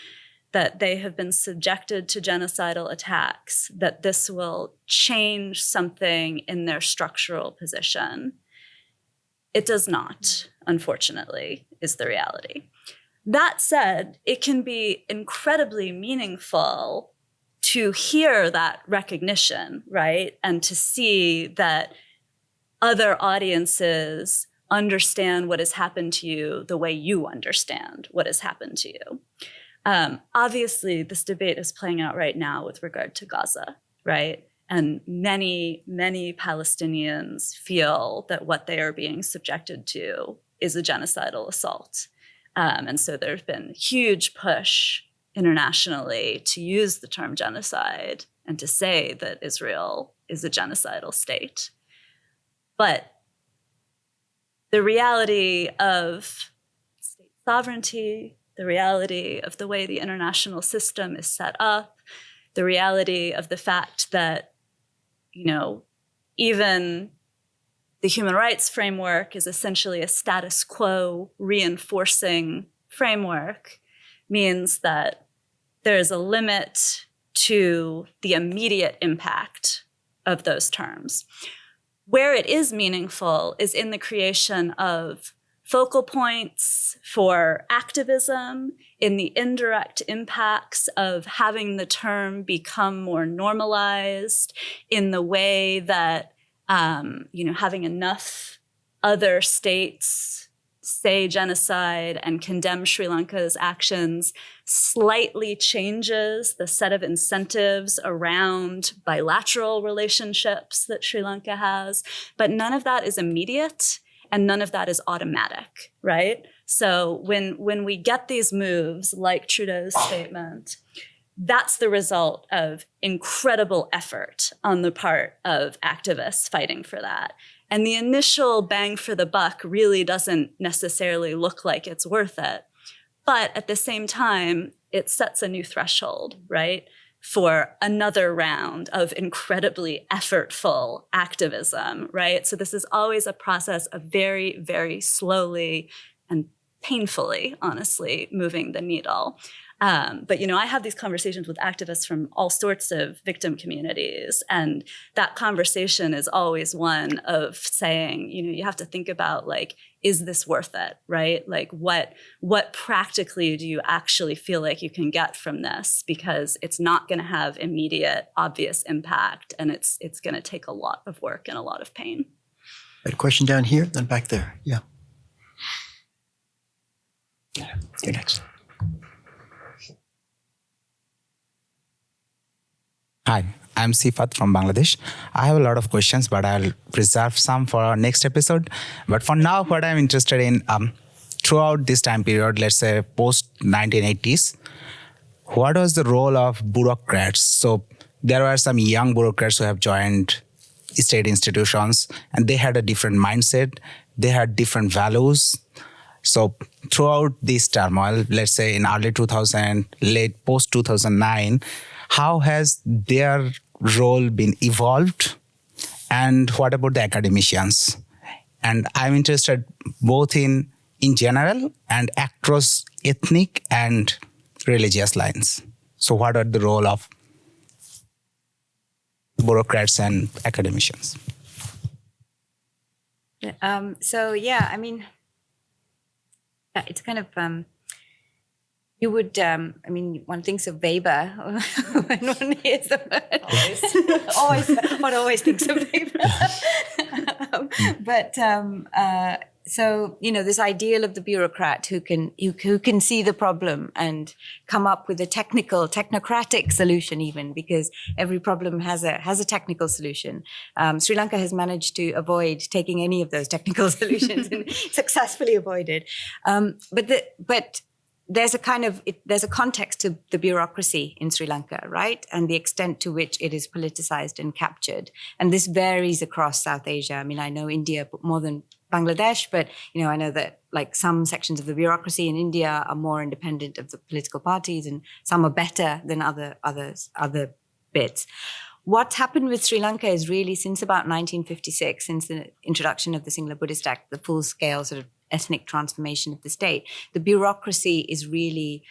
that they have been subjected to genocidal attacks, that this will change something in their structural position. It does not, unfortunately, is the reality. That said, it can be incredibly meaningful to hear that recognition, right? And to see that other audiences understand what has happened to you the way you understand what has happened to you. Obviously, this debate is playing out right now with regard to Gaza, right? And many, many Palestinians feel that what they are being subjected to is a genocidal assault. And so there's been huge push internationally to use the term genocide and to say that Israel is a genocidal state. But the reality of state sovereignty, the reality of the way the international system is set up, the reality of the fact that, even the human rights framework is essentially a status quo reinforcing framework means that there is a limit to the immediate impact of those terms. Where it is meaningful is in the creation of focal points for activism, in the indirect impacts of having the term become more normalized, in the way that having enough other states say genocide and condemn Sri Lanka's actions slightly changes the set of incentives around bilateral relationships that Sri Lanka has. But none of that is immediate and none of that is automatic, right? So when we get these moves like Trudeau's statement, that's the result of incredible effort on the part of activists fighting for that. And the initial bang for the buck really doesn't necessarily look like it's worth it. But at the same time, it sets a new threshold, right, for another round of incredibly effortful activism, right? So this is always a process of very, very slowly and painfully, honestly, moving the needle. But I have these conversations with activists from all sorts of victim communities, and that conversation is always one of saying, you have to think about, is this worth it, right? What practically do you actually feel like you can get from this? Because it's not going to have immediate, obvious impact, and it's going to take a lot of work and a lot of pain. A question down here, then back there. Yeah. You're next. Hi, I'm Sifat from Bangladesh. I have a lot of questions, but I'll preserve some for our next episode. But for now, what I'm interested in, throughout this time period, let's say post-1980s, what was the role of bureaucrats? So there were some young bureaucrats who have joined state institutions, and they had a different mindset. They had different values. So throughout this turmoil, let's say in early 2000, late post-2009, how has their role been evolved? And what about the academicians? And I'm interested both in general and across ethnic and religious lines. So what are the role of bureaucrats and academicians? It's kind of, you would, one thinks of Weber when one hears the word. One always thinks of Weber. This ideal of the bureaucrat who can see the problem and come up with a technocratic solution, even because every problem has a technical solution. Sri Lanka has managed to avoid taking any of those technical solutions and successfully avoided. But there's a context to the bureaucracy in Sri Lanka, right? And the extent to which it is politicized and captured. And this varies across South Asia. I mean, I know India more than Bangladesh, but I know that like some sections of the bureaucracy in India are more independent of the political parties, and some are better than other bits. What's happened with Sri Lanka is really since about 1956, since the introduction of the Sinhala Buddhist Act, the full-scale sort of ethnic transformation of the state, the bureaucracy is really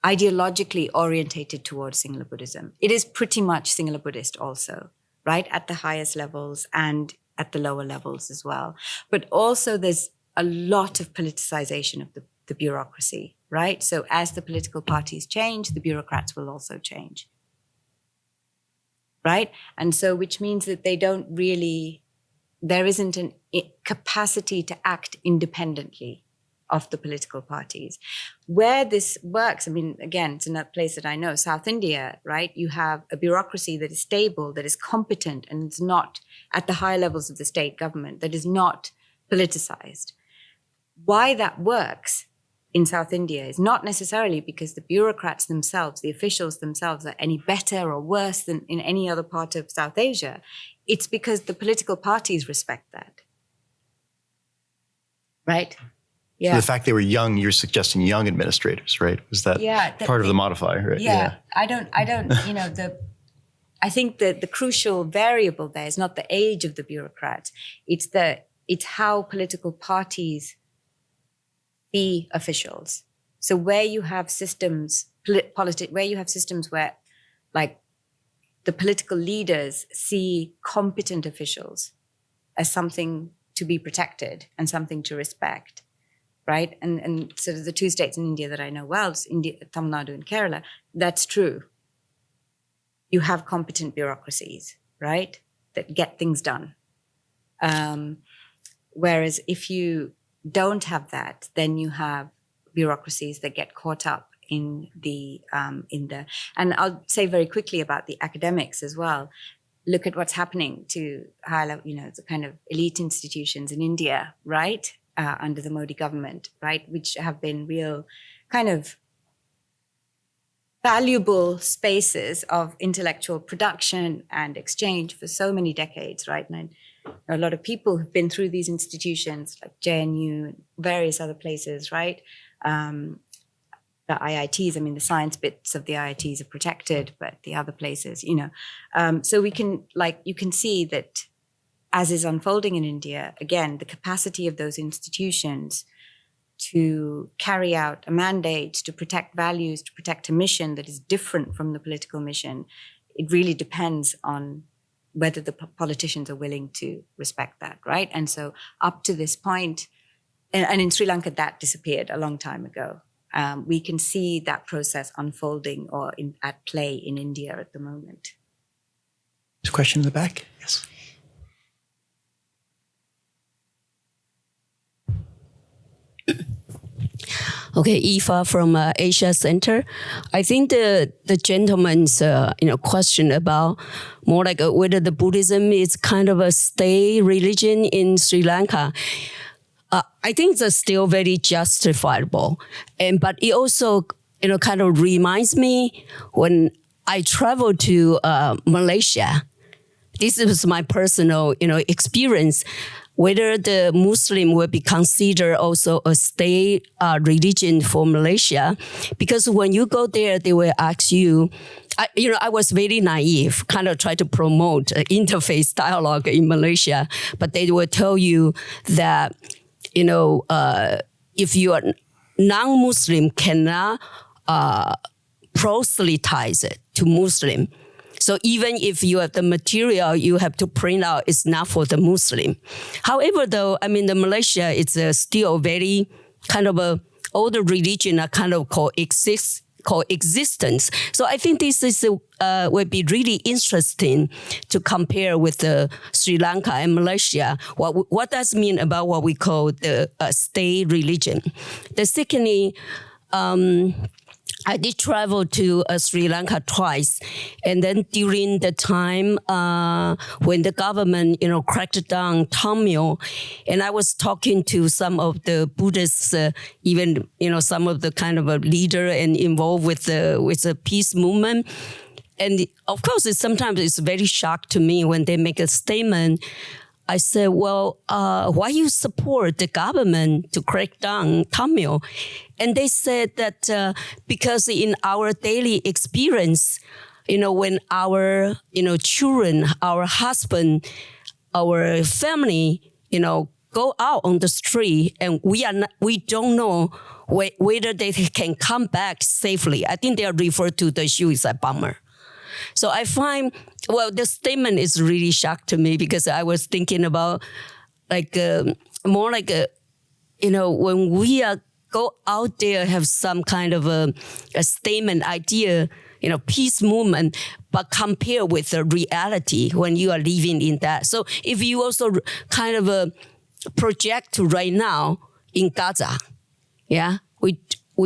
ideologically orientated towards Sinhala Buddhism. It is pretty much Sinhala Buddhist also, right? At the highest levels and at the lower levels as well. But also there's a lot of politicization of the bureaucracy, right? So as the political parties change, the bureaucrats will also change, right? And so which means that there isn't a capacity to act independently of the political parties. Where this works, again, it's another place that I know, South India, right? You have a bureaucracy that is stable, that is competent, and it's not at the higher levels of the state government, that is not politicized. Why that works in South India is not necessarily because the bureaucrats themselves, the officials themselves, are any better or worse than in any other part of South Asia. It's because the political parties respect that. Right? Yeah. So the fact they were young, you're suggesting young administrators, right? Was that part of the modifier, right? Yeah. I think that the crucial variable there is not the age of the bureaucrat. It's how political parties see officials. So where you have systems, where like the political leaders see competent officials as something to be protected and something to respect, right? And sort of the two states in India that I know well, India, Tamil Nadu and Kerala, that's true. You have competent bureaucracies, right, that get things done. Whereas if you don't have that, then you have bureaucracies that get caught up in the and I'll say very quickly about the academics as well. Look at what's happening to higher level, the kind of elite institutions in India, right, under the Modi government, right, which have been real kind of valuable spaces of intellectual production and exchange for so many decades, right? And a lot of people have been through these institutions like JNU and various other places, right? The IITs, the science bits of the IITs are protected, but the other places, so we can, you can see that as is unfolding in India, again, the capacity of those institutions to carry out a mandate, to protect values, to protect a mission that is different from the political mission, it really depends on whether the politicians are willing to respect that, right? And so up to this point, and in Sri Lanka, that disappeared a long time ago. We can see that process unfolding or at play in India at the moment. There's a question in the back. Yes. Okay, Eva from Asia Center. I think the gentleman's question about more like whether the Buddhism is kind of a state religion in Sri Lanka. I think that's still very justifiable, but it also kind of reminds me when I traveled to Malaysia. This was my personal experience. Whether the Muslim will be considered also a state religion for Malaysia. Because when you go there, they will ask you, I was very naive, kind of try to promote interfaith dialogue in Malaysia, but they will tell you that, if you are non-Muslim, cannot proselytize it to Muslim. So even if you have the material you have to print out, it's not for the Muslim. However, though, the Malaysia is still very kind of older religion, kind of coexistence. So I think this is would be really interesting to compare with Sri Lanka and Malaysia. What does it mean about what we call the state religion? The secondly, I did travel to Sri Lanka twice, and then during the time when the government, cracked down Tamil, and I was talking to some of the Buddhists, even some of the kind of a leader and involved with the peace movement, and of course, sometimes it's very shocked to me when they make a statement. I said, well, why you support the government to crack down Tamil? And they said that because in our daily experience, when our, children, our husband, our family, go out on the street and we don't know whether they can come back safely. I think they are referred to the suicide bomber. So I find, the statement is really shocked to me because I was thinking about more like when we go out there, have some kind of a statement idea, peace movement, but compare with the reality when you are living in that. So if you also kind of project to right now in Gaza, we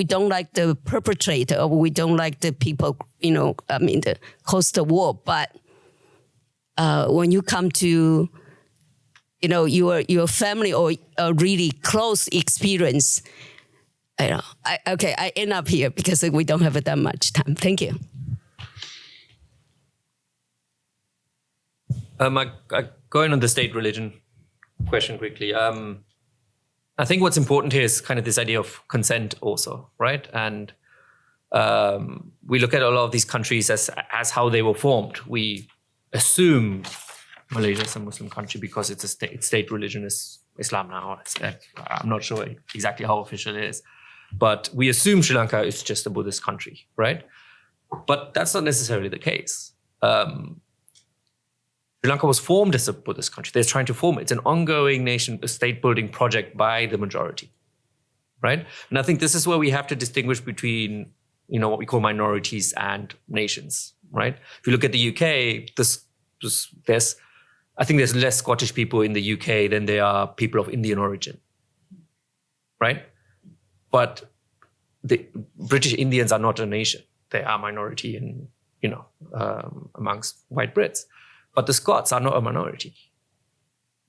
don't like the perpetrator, or we don't like the people, that caused the war. But when you come to, your family or a really close experience, I end up here because we don't have that much time. Thank you. Going on the state religion question quickly. I think what's important here is kind of this idea of consent also, right? And we look at a lot of these countries as how they were formed. We assume Malaysia is a Muslim country because its state religion is Islam now. I'm not sure exactly how official it is. But we assume Sri Lanka is just a Buddhist country, right? But that's not necessarily the case. Sri Lanka was formed as a Buddhist country. They're trying to form it. It's an ongoing state-building project by the majority, right? And I think this is where we have to distinguish between, what we call minorities and nations, right? If you look at the UK, I think there's less Scottish people in the UK than there are people of Indian origin, right? But the British Indians are not a nation. They are a minority in, amongst white Brits. But the Scots are not a minority.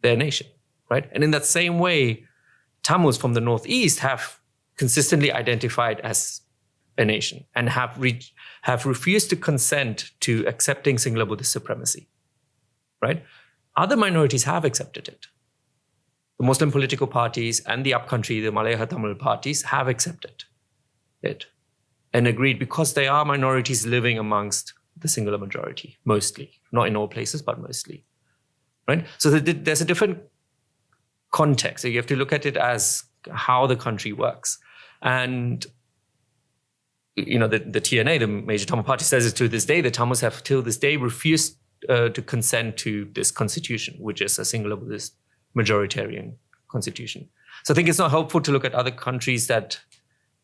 They're a nation, right? And in that same way, Tamils from the Northeast have consistently identified as a nation and have refused to consent to accepting singular Buddhist supremacy, right? Other minorities have accepted it. The Muslim political parties and the upcountry, the Malayaha Tamil parties, have accepted it and agreed because they are minorities living amongst the singular majority, mostly. Not in all places, but mostly, right? So there's a different context. So you have to look at it as how the country works. And, the TNA, the major Tamil party, says it to this day. The Tamils have till this day refused to consent to this constitution, which is a singular Buddhist majoritarian constitution. So I think it's not helpful to look at other countries that,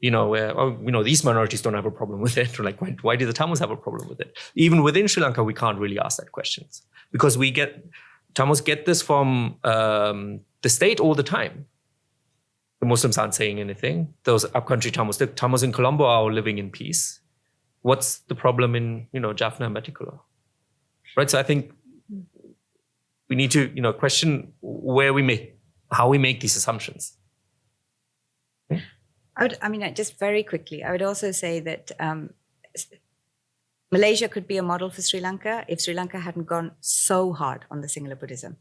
where, these minorities don't have a problem with it. Or like, why do the Tamils have a problem with it? Even within Sri Lanka, we can't really ask that questions because Tamils get this from the state all the time. The Muslims aren't saying anything. Those upcountry Tamils, the Tamils in Colombo are living in peace. What's the problem in, Jaffna and Batticaloa? Right. So I think we need to, question how we make these assumptions. Just very quickly, I would also say that Malaysia could be a model for Sri Lanka if Sri Lanka hadn't gone so hard on the singular Buddhism,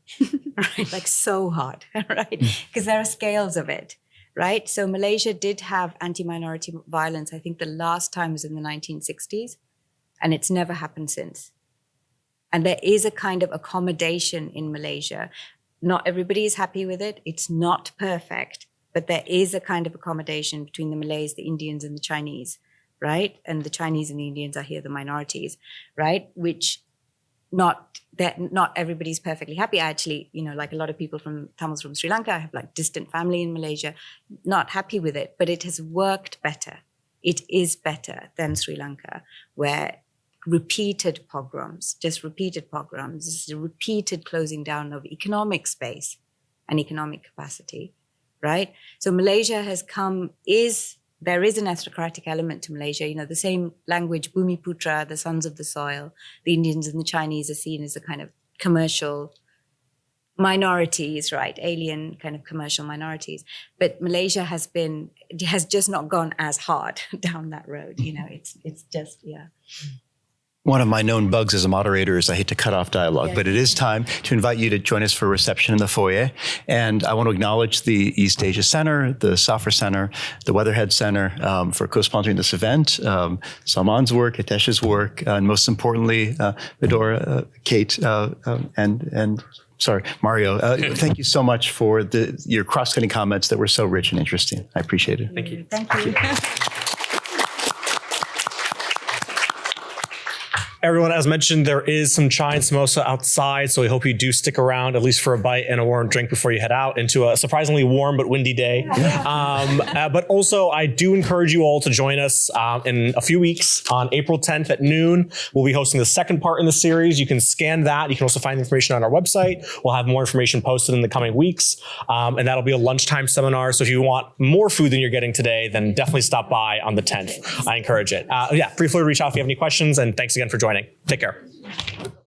right? Like so hard, right? Because there are scales of it, right? So Malaysia did have anti-minority violence. I think the last time was in the 1960s. And it's never happened since. And there is a kind of accommodation in Malaysia. Not everybody is happy with it. It's not perfect, but there is a kind of accommodation between the Malays, the Indians, and the Chinese, right? And the Chinese and the Indians are here the minorities, right? Which not everybody's perfectly happy. I actually, like a lot of people from Tamils from Sri Lanka, I have like distant family in Malaysia, not happy with it, but it has worked better. It is better than Sri Lanka, where repeated pogroms, repeated closing down of economic space and economic capacity, right? So Malaysia has there is an aristocratic element to Malaysia. The same language, Bumiputra, the sons of the soil, the Indians and the Chinese are seen as a kind of commercial minorities, right? Alien kind of commercial minorities. But Malaysia has just not gone as hard down that road. It's just, yeah. One of my known bugs as a moderator is I hate to cut off dialogue, but it is time to invite you to join us for a reception in the foyer. And I want to acknowledge the East Asia Center, the Safra Center, the Weatherhead Center for co-sponsoring this event, Salman's work, Hitesh's work, and most importantly, Medora, Kate, and Mario. Thank you so much for your cross-cutting comments that were so rich and interesting. I appreciate it. Thank you. Thank you. Everyone, as mentioned, there is some chai and samosa outside, so we hope you do stick around, at least for a bite and a warm drink before you head out into a surprisingly warm but windy day. But also, I do encourage you all to join us in a few weeks on April 10th at noon. We'll be hosting the second part in the series. You can scan that. You can also find the information on our website. We'll have more information posted in the coming weeks, and that'll be a lunchtime seminar. So if you want more food than you're getting today, then definitely stop by on the 10th. I encourage it. Feel free to reach out if you have any questions, and thanks again for joining. Take care.